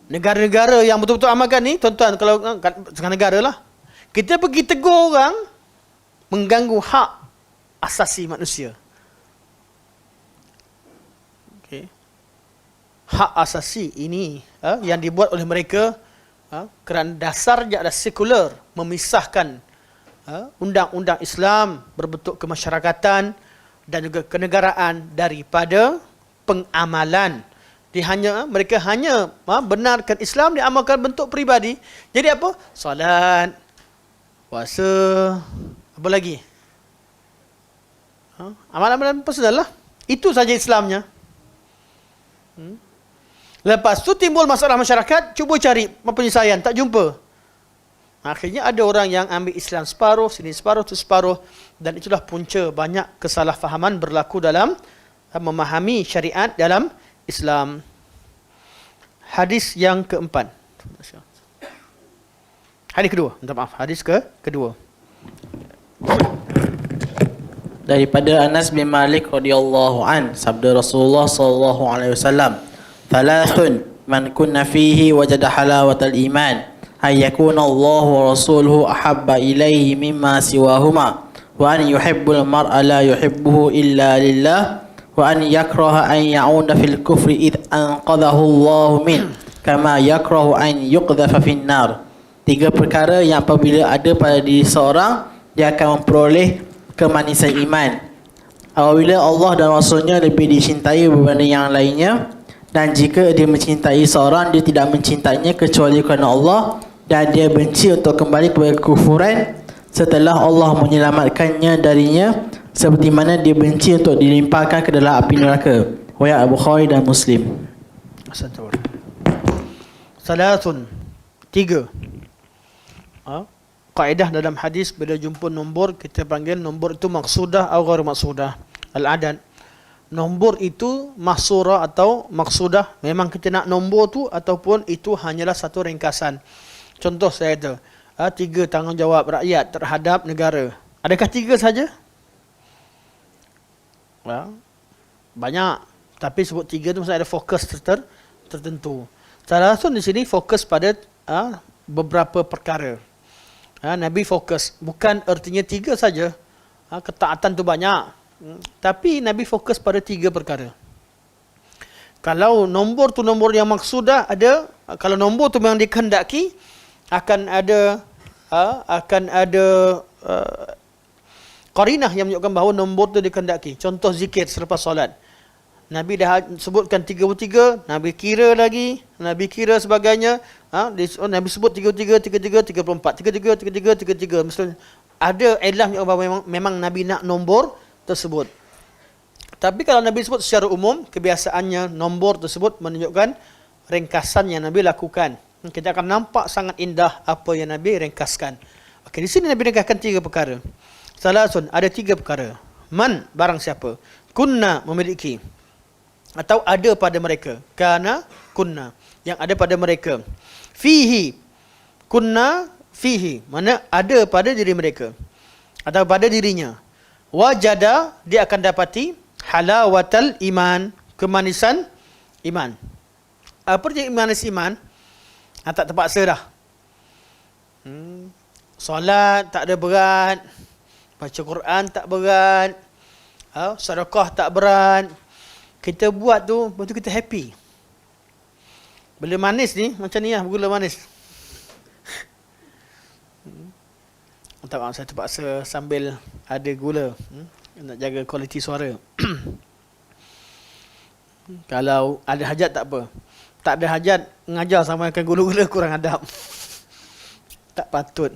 Negara-negara yang betul-betul amalkan ni, tuan-tuan, kalau setengah negara lah, kita pergi tegur orang mengganggu hak asasi manusia. Hak asasi ini yang dibuat oleh mereka kerana dasarnya adalah sekular, memisahkan undang-undang Islam berbentuk kemasyarakatan dan juga kenegaraan daripada pengamalan. Mereka hanya benarkan Islam diamalkan bentuk peribadi. Jadi apa? Solat, puasa, apa lagi? Amalan-amalan personal lah. Itu saja Islamnya. Lepas tu timbul masalah masyarakat, cuba cari penyelesaian, tak jumpa. Akhirnya ada orang yang ambil Islam separuh, sini separuh, tu separuh, dan itulah punca banyak kesalahfahaman berlaku dalam memahami syariat dalam Islam. Hadis yang keempat. Hadis kedua, minta maaf, hadis kedua. Daripada Anas bin Malik radhiyallahu an, sabda Rasulullah sallallahu alaihi wasallam, "Thalathun man kunna fihi wajada halawatal iman, ay yakuna Allah wa rasuluhu ahabba ilaihi mimma siwahuma, wa an yuhibbul mar'a la yuhibbuhu illa lillah, wa an yakraha an ya'uda fil kufri id anqadhahu Allah min, kama yakrahu an yuqdhafa fin nar." Tiga perkara yang apabila ada pada diri seorang, dia akan memperoleh kemanisan iman. Apabila Allah dan Rasulnya lebih dicintai berbanding yang lainnya, dan jika dia mencintai seorang, dia tidak mencintainya kecuali kerana Allah, dan dia benci untuk kembali kepada kekufuran setelah Allah menyelamatkannya darinya, seperti mana dia benci untuk dilimpahkan ke dalam api neraka. Riwayat Bukhari dan Muslim. Astagfirullah. Salatun, 3. Kaedah dalam hadis, bila jumpa nombor, kita panggil nombor itu maqsudah atau ghair maqsudah. Al-adad, nombor itu mahsurah atau maqsudah, memang kita nak nombor tu, ataupun itu hanyalah satu ringkasan. Contoh saya ada 3 tanggungjawab rakyat terhadap negara. Adakah 3 saja? Banyak, tapi sebut 3 tu maksudnya ada fokus tertentu. Salatun di sini fokus pada beberapa perkara. Nabi fokus, bukan artinya 3 saja. Ketaatan tu banyak, tapi Nabi fokus pada 3 perkara. Kalau nombor tu nombor yang maksudah ada, kalau nombor tu memang dikehendaki, akan ada qarinah yang menunjukkan bahawa nombor tu dikehendaki. Contoh zikir selepas solat, Nabi dah sebutkan 33, Nabi kira lagi, Nabi kira sebagainya. Nabi sebut 33, 34, 33. Maksudnya ada ilah yang memang Nabi nak nombor tersebut. Tapi kalau Nabi sebut secara umum, kebiasaannya nombor tersebut menunjukkan ringkasan yang Nabi lakukan. Kita akan nampak sangat indah apa yang Nabi ringkaskan. Okey, di sini Nabi ringkaskan 3 perkara. Salasun, ada 3 perkara. Man, barang siapa. Kunna, memiliki. Atau ada pada mereka. Kana, kunna, yang ada pada mereka. Fihi, kunna, fihi, mana ada pada diri mereka, atau pada dirinya. Wajada, dia akan dapati halawatal iman, kemanisan iman. Apa dia manis iman? Tak terpaksa dah. Solat tak ada berat, baca Quran tak berat, sedekah tak berat. Kita buat tu, lepas tu kita happy. Bila manis ni, macam ni lah, gula manis. Tak maaf, saya terpaksa sambil ada gula. Nak jaga kualiti suara. Kalau ada hajat tak apa. Tak ada hajat, mengajar sama makan gula-gula kurang adab. Tak patut.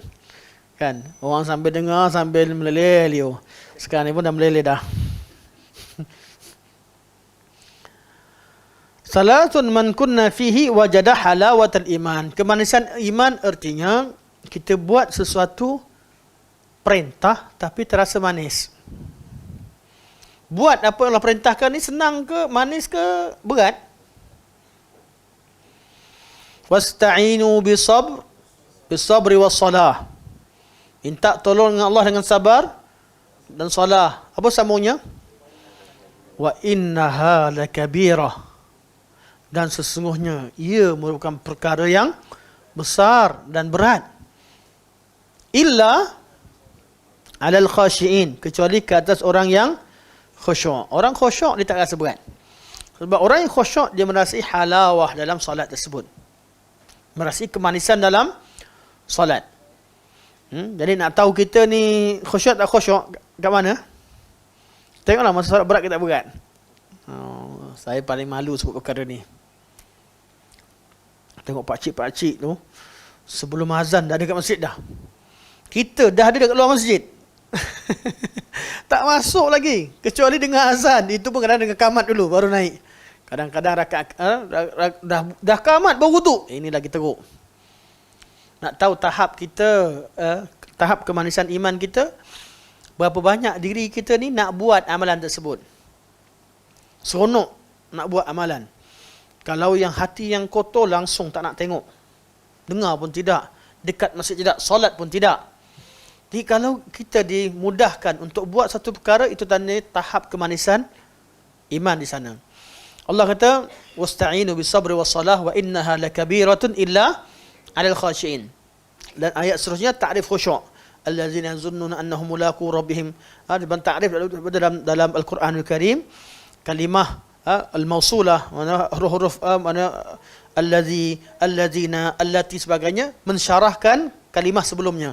Kan? Orang sambil dengar, sambil meleleh. Sekarang ni pun dah meleleh dah. Salatun man kunna fihi wajada halawatal iman. Kemanisan iman artinya kita buat sesuatu perintah tapi terasa manis. Buat apa yang Allah perintahkan ni senang ke, manis ke, berat? Wasta'inu bisabri wassalah. Minta tolong dengan Allah dengan sabar dan salah. Apa sambungnya? Wa innaha lakabirah. Dan sesungguhnya ia merupakan perkara yang besar dan berat. Illa alal khashiin, kecuali ke atas orang yang khusyuk. Orang khusyuk dia tak rasa berat. Sebab orang yang khusyuk dia merasai halawah dalam solat tersebut. Merasai kemanisan dalam solat. Jadi nak tahu kita ni khusyuk tak khusyuk kat mana? Tengoklah masa solat berat ke tak berat. Saya paling malu sebut perkara ni. Tengok pakcik-pakcik tu sebelum azan dah ada kat masjid dah. Kita dah ada dekat luar masjid. Tak masuk lagi kecuali dengan azan. Itu pun kadang dengan kamat dulu baru naik. Kadang-kadang rakaat dah kamat baru wuduk. Ini lagi teruk. Nak tahu tahap kita, tahap kemanisan iman kita, berapa banyak diri kita ni nak buat amalan tersebut. Seronok nak buat amalan. Kalau yang hati yang kotor langsung tak nak tengok. Dengar pun tidak. Dekat masjid tidak. Solat pun tidak. Jadi kalau kita dimudahkan untuk buat satu perkara, itu tanda tahap kemanisan iman di sana. Allah kata, wasta'inu bisabri wassalah wa innaha lakabiratun illa 'alal khashiin. Dan ayat seterusnya ta'rif khusyuk. Allazina yazunnuna annahum mulaqu rabbihim. Ada ta'rif dalam Al-Quranul Karim. Kalimah al-mausulah, mana huruf mana allazina, allati sebagainya mensyarahkan kalimah sebelumnya.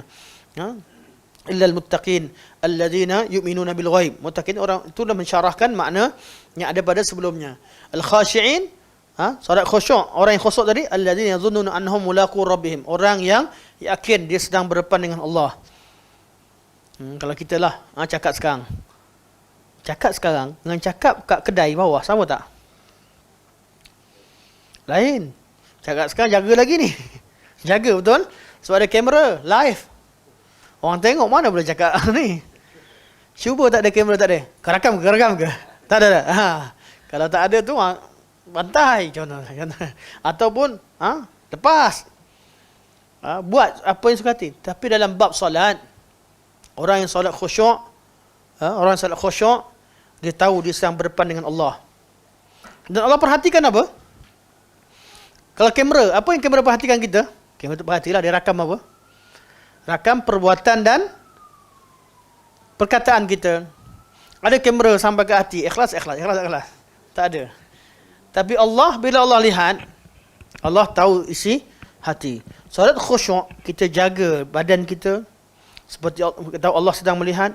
illal muttaqin alladzina yu'minuna bil ghaib. Muttaqin orang itu dah mensyarahkan makna yang ada pada sebelumnya. Al khashi'in, solat khusyuk, orang yang khusyuk tadi, alladzina yazunnuna annahum mulaqu rabbihim, orang yang yakin dia sedang berdepan dengan Allah. Kalau kita lah cakap sekarang dengan cakap kat kedai bawah sama tak? Lain. Cakap sekarang jaga lagi ni. Jaga betul? Sebab ada kamera live. Orang tengok mana boleh cakap ni. Cuba tak ada kamera, tak ada. Kau rakam ke? Tak ada. Kalau tak ada tu bantai contoh. Ataupun lepas. Buat apa yang suka hati. Tapi dalam bab solat, orang yang solat khusyuk, dia tahu dia sedang berdepan dengan Allah. Dan Allah perhatikan apa? Kalau kamera, apa yang kamera perhatikan kita? Kamera tu perhatilah, dia rakam apa? Rakam perbuatan dan perkataan kita. Ada kamera sampai ke hati, ikhlas. Tak ada. Tapi Allah, bila Allah lihat, Allah tahu isi hati. Solat khusyuk, kita jaga badan kita. Seperti kita tahu Allah sedang melihat.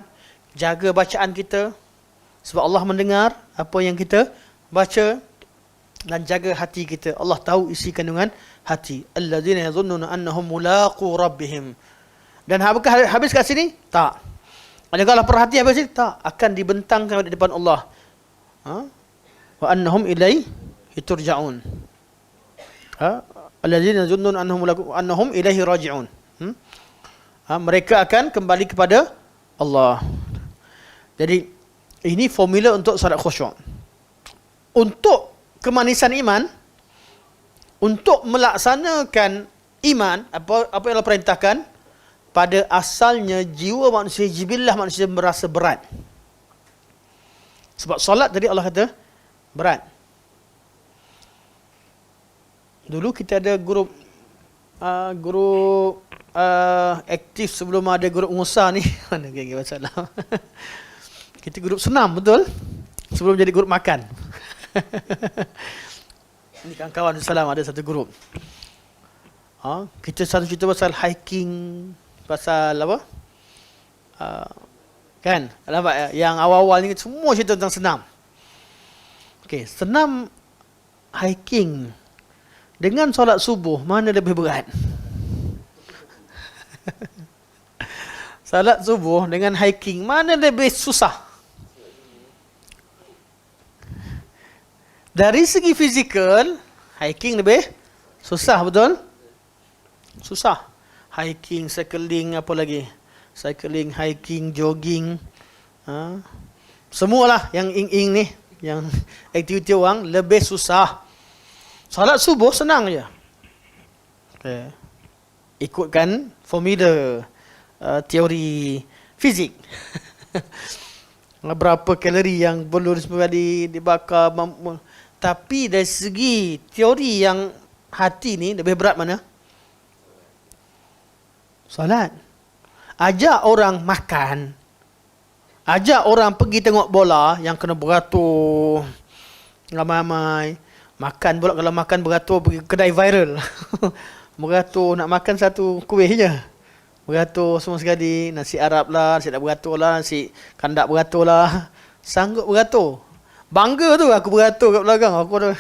Jaga bacaan kita. Sebab Allah mendengar apa yang kita baca. Dan jaga hati kita. Allah tahu isi kandungan hati. Alladzina yazunnuna annahum mulaqu rabbihim. Dan habis kat sini? Tak. Adakah Allah perhati habis sini? Tak. Akan dibentangkan di depan Allah. Wa annahum ilaihi turja'un. Alladzina yazunnuna annahum ilaihi raji'un. Mereka akan kembali kepada Allah. Jadi ini formula untuk solat khusyuk. Untuk kemanisan iman, untuk melaksanakan iman, apa yang Allah perintahkan, pada asalnya jiwa manusia, jibillah manusia merasa berat. Sebab solat tadi Allah kata berat. Dulu kita ada grup aktif sebelum ada grup Musa ni. Mana geng masalah. Kita grup senam, betul? Sebelum jadi grup makan. Ini kawan-kawan salam ada satu grup. Kita satu cerita pasal hiking, pasal apa? Kan? Nampak yang awal-awal ni semua cerita tentang senam. Okey, senam, hiking dengan solat subuh mana lebih berat? Salat subuh dengan hiking mana lebih susah? Dari segi fizikal, hiking lebih susah, betul? Susah. Hiking, cycling, apa lagi? Cycling, hiking, jogging. Semualah yang ing-ing ni, yang aktiviti orang lebih susah. Salat subuh senang je. Okay. Ikutkan formula teori fizik. Berapa kalori yang perlu dibakar. Tapi dari segi teori yang hati ni lebih berat mana? Solat. Ajak orang makan. Ajak orang pergi tengok bola yang kena beratur. Ramai-ramai. Makan pula, kalau makan beratur pergi kedai viral. Beratur nak makan satu kuih je. Beratur semua sekali. Nasi Arab lah, nasi nak beratur lah, nasi kandak beratur lah. Sanggup beratur. Bangga tu aku beratur kat belakang. Aku ada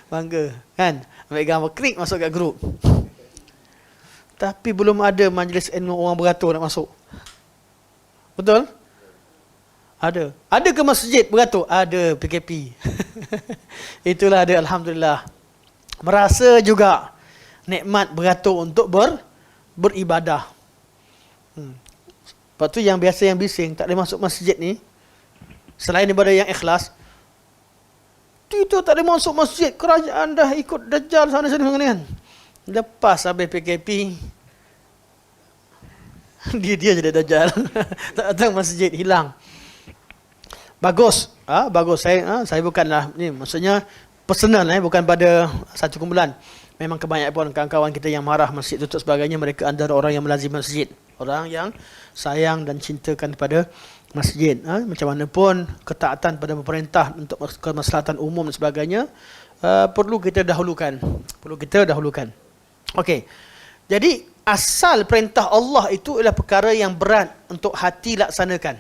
bangga. Kan? Ambil gambar, klik masuk kat grup. Tapi belum ada majlis ilmu orang beratur nak masuk. Betul? Ada. Ada ke masjid beratur? Ada, PKP. Itulah ada, alhamdulillah. Merasa juga nikmat beratur untuk beribadah. Lepas tu yang biasa yang bising, tak boleh masuk masjid ni, selain daripada yang ikhlas, itu tak boleh masuk masjid, kerajaan dah ikut Dajjal sana-sana kan. Lepas habis PKP, dia jadi Dajjal. Tak datang masjid, hilang. Bagus. Bagus. Saya bukanlah ni, maksudnya personal, bukan pada satu kumpulan. Memang kebanyakan kawan-kawan kita yang marah masjid tutup sebagainya, mereka antara orang yang melazim masjid. Orang yang sayang dan cintakan kepada masjid. Macam mana pun ketaatan pada pemerintah untuk kemaslahatan umum dan sebagainya, perlu kita dahulukan. Okey. Jadi asal perintah Allah itu adalah perkara yang berat untuk hati laksanakan.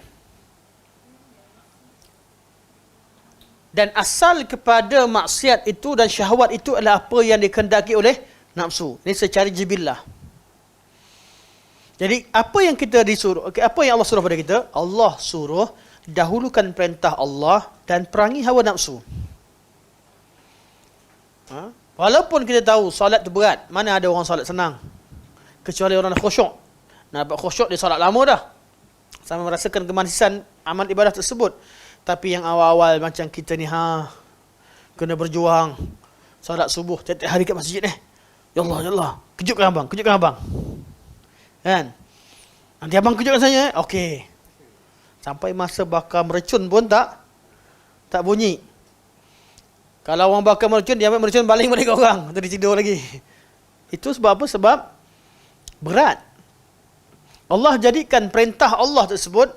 Dan asal kepada maksiat itu dan syahwat itu adalah apa yang dikehendaki oleh nafsu. Ini secara jibillah. Jadi apa yang kita disuruh, apa yang Allah suruh pada kita? Allah suruh dahulukan perintah Allah dan perangi hawa nafsu. Walaupun kita tahu solat tu berat, mana ada orang solat senang? Kecuali orang khusyuk. Nak dapat khusyuk dia solat lama dah. Sama merasakan kemanisan amal ibadah tersebut. Tapi yang awal-awal macam kita ni, kena berjuang. Solat subuh tiap-tiap hari kat masjid ni. Ya Allah, ya Allah. Kejutkan abang, kejutkan abang. Kan? Nanti abang kejutkan saya. Okey. Sampai masa bakar mercun pun tak bunyi. Kalau orang bakar mercun, dia ambil mercun baling balik ke orang. Tadi tidur lagi. Itu sebab apa? Sebab berat. Allah jadikan perintah Allah tersebut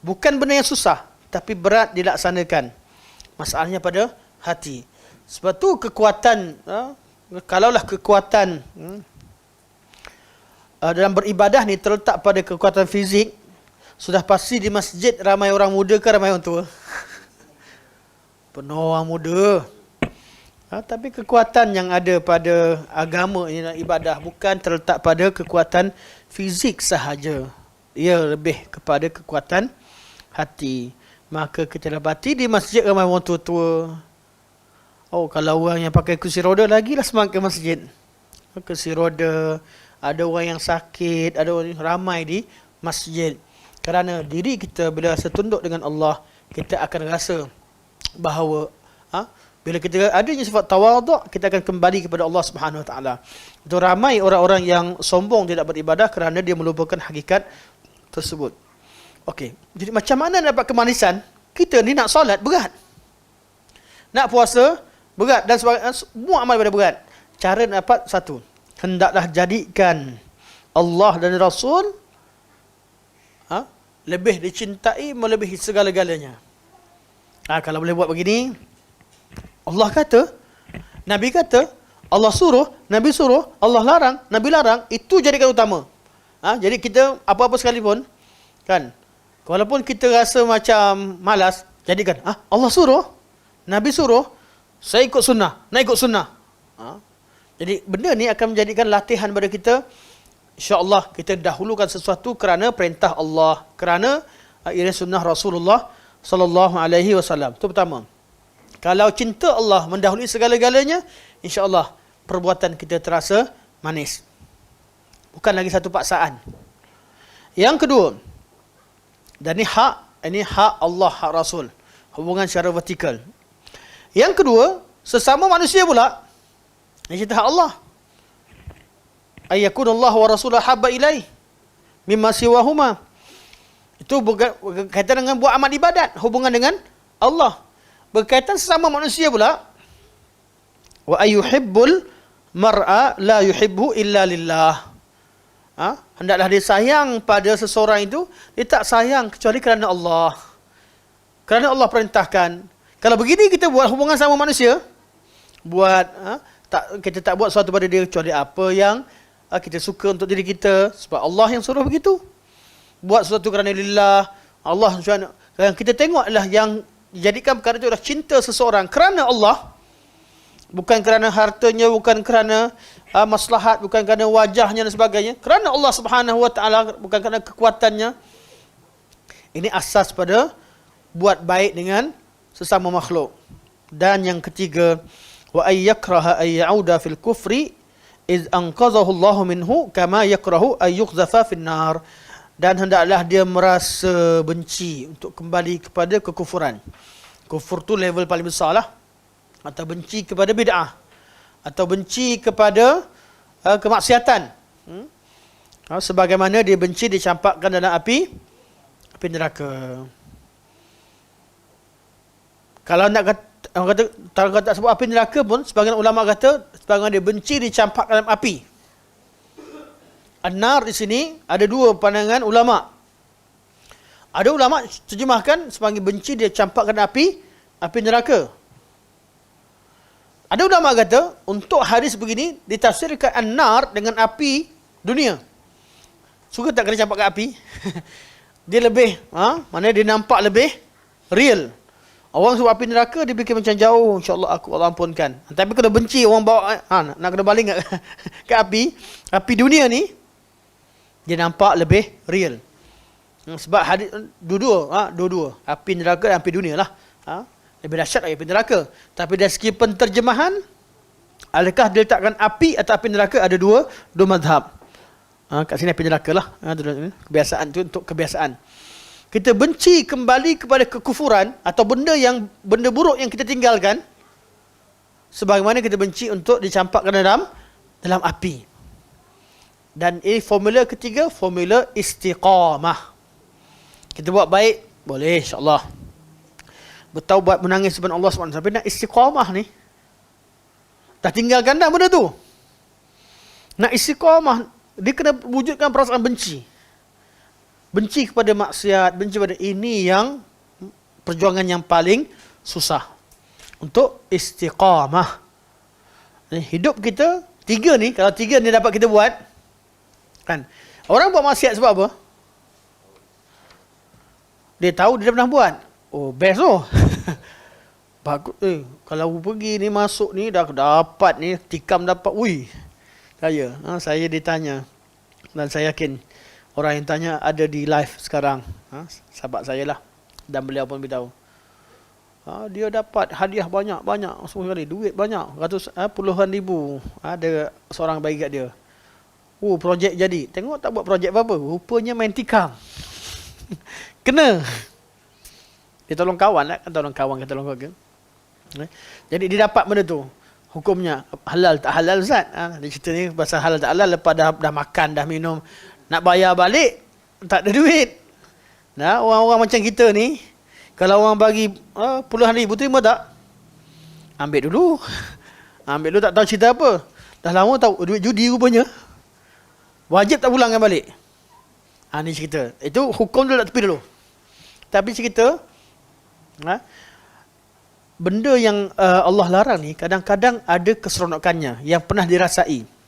bukan benda yang susah, tapi berat dilaksanakan. Masalahnya pada hati. Sebab tu kekuatan, kalaulah kekuatan dalam beribadah ni terletak pada kekuatan fizik, sudah pasti di masjid ramai orang muda ke ramai orang tua? Penuh orang muda. Tapi kekuatan yang ada pada agama ini, ibadah, bukan terletak pada kekuatan fizik sahaja. Ia lebih kepada kekuatan hati. Maka kita dapati di masjid ramai orang tua-tua. Oh, kalau orang yang pakai kursi roda lagilah semangat ke masjid. Kursi roda, ada orang yang sakit, ada orang ramai di masjid. Kerana diri kita bila rasa tunduk dengan Allah, kita akan rasa bahawa bila kita adanya sifat tawaduk, kita akan kembali kepada Allah Subhanahu Wa Taala. Itu ramai orang-orang yang sombong tidak beribadah kerana dia melupakan hakikat tersebut. Okey, jadi macam mana nak dapat kemanisan? Kita ni nak solat berat, nak puasa berat dan sebagainya, semua amal ibadah berat. Cara nak dapat satu, hendaklah jadikan Allah dan Rasul lebih dicintai melebihi segala-galanya. Kalau boleh buat begini, Allah kata, Nabi kata, Allah suruh, Nabi suruh, Allah larang, Nabi larang, itu jadikan utama. Jadi kita apa-apa sekalipun, kan, walaupun kita rasa macam malas, jadikan, Allah suruh, Nabi suruh, saya ikut sunnah, nak ikut sunnah. Jadi benda ni akan menjadikan latihan pada kita. InsyaAllah kita dahulukan sesuatu kerana perintah Allah, kerana ia sunnah Rasulullah sallallahu alaihi wasallam. Itu pertama. Kalau cinta Allah mendahului segala-galanya, insya-Allah perbuatan kita terasa manis. Bukan lagi satu paksaan. Yang kedua, dan ini hak Allah, hak Rasul, hubungan secara vertikal. Yang kedua, sesama manusia pula, ini cerita hak Allah. Ayyakunallahu wa rasulahu habba ilaih mimma siwahuma. Itu berkaitan dengan buat amal ibadat, hubungan dengan Allah. Berkaitan sesama manusia pula, wa ayyuhibbul mar'a la yuhibbu illa lillah. Hendaklah dia sayang pada seseorang itu, dia tak sayang kecuali kerana Allah. Kerana Allah perintahkan. Kalau begini kita buat hubungan sama manusia, kita tak buat sesuatu pada dia kecuali apa yang kita suka untuk diri kita, sebab Allah yang suruh begitu. Buat sesuatu kerana lillah, Allah yang kita tengok adalah yang jadikan perkara itu adalah cinta seseorang kerana Allah, bukan kerana hartanya, bukan kerana maslahat, bukan kerana wajahnya dan sebagainya, kerana Allah Subhanahu Wa Taala, bukan kerana kekuatannya. Ini asas pada buat baik dengan sesama makhluk. Dan yang ketiga, wa ay yakraha ay ya'uda fil kufri iz anqadhahu Allah minhu kama yakrahu ay yuqdhafa fin nar. Dan hendaklah dia merasa benci untuk kembali kepada kekufuran. Kufur tu level paling besar lah. Atau benci kepada bid'ah. Atau benci kepada kemaksiatan. Sebagaimana dia benci dicampakkan dalam api neraka. Kalau nak kata, orang tak sebut api neraka pun, sebagian ulama kata, sebagaimana dia benci dicampakkan dalam api. An-nar di sini ada dua pandangan ulama. Ada ulama terjemahkan sebagai benci dia campakkan api neraka. Ada ulama kata untuk hadis begini ditafsirkan an-nar dengan api Dunia. Suka tak kena campak kat api? Dia lebih, mana dia nampak lebih real. Orang sebab api neraka, dia fikir macam jauh, insyaAllah Allah ampunkan. Tapi kalau benci orang bawa, nak kena baling kat api, api dunia ni, dia nampak lebih real. Sebab hadis dua-dua, api neraka dan api dunia lah. Lebih dahsyat lagi api neraka. Tapi dari segi penterjemahan, adakah dia letakkan api atau api neraka, ada dua mazhab. Kat sini api neraka lah. Kebiasaan tu untuk kebiasaan. Kita benci kembali kepada kekufuran atau benda buruk yang kita tinggalkan, sebagaimana kita benci untuk dicampakkan dalam api. Dan ini formula ketiga, formula istiqamah. Kita buat baik, boleh insyaAllah. Bertaubat, menangis sebab Allah SWT. Tapi nak istiqamah ni, dah tinggalkan dah benda tu. Nak istiqamah, dia kena wujudkan perasaan benci. Benci kepada maksiat, benci pada ini yang perjuangan yang paling susah. Untuk istiqamah. Hidup kita, tiga ni, kalau tiga ni dapat kita buat, kan? Orang buat maksiat sebab apa? Dia tahu dia dah pernah buat. Oh, best tu. Bagus. Kalau pergi ni, masuk ni, dah dapat ni, tikam dapat. Ui, saya ditanya. Dan saya yakin orang yang tanya ada di live sekarang. Sahabat saya lah. Dan beliau pun beritahu. Dia dapat hadiah banyak-banyak. Semua kali. Duit banyak. Puluhan ribu. Ada seorang bagi kat dia. Projek jadi. Tengok tak buat projek apa-apa. Rupanya main tikam. Kena. Dia tolong kawan lah. Kan tolong kawan, tolong keluarga. Jadi dia dapat benda tu. Hukumnya halal tak halal Ustaz. Dia cerita ni pasal halal tak halal lepas dah makan, dah minum. Nak bayar balik, tak ada duit. Orang-orang macam kita ni, kalau orang bagi puluhan ribu, terima tak? Ambil dulu. Ambil dulu, tak tahu cerita apa. Dah lama tahu, duit judi rupanya. Wajib tak pulangkan balik. Ni cerita. Itu hukum dulu, tak tepi dulu. Tapi cerita, benda yang Allah larang ni kadang-kadang ada keseronokannya yang pernah dirasai.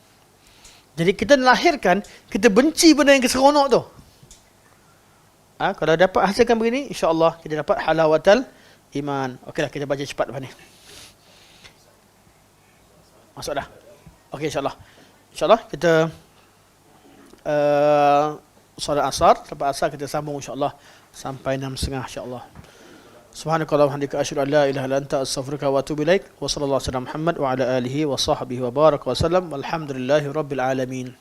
Jadi kita lahirkan, kita benci benda yang keseronok tu. Kalau dapat hasilkan begini, insya-Allah kita dapat halawatal iman. Okeylah, kita baca cepat depan ni. Masuk dah. Okey, insya-Allah. Insya-Allah kita solat asar, lepas asar kita sambung insya-Allah sampai 6.30 insya-Allah. Subhanakallah wa hamdika asyhadu an la ilaha illa anta astaghfiruka wa atubu ilaik. Wa sallallahu alaihi wa sallam Muhammad wa ala alihi wa sahbihi wa baraka wa sallam. Walhamdulillahi rabbil alamin.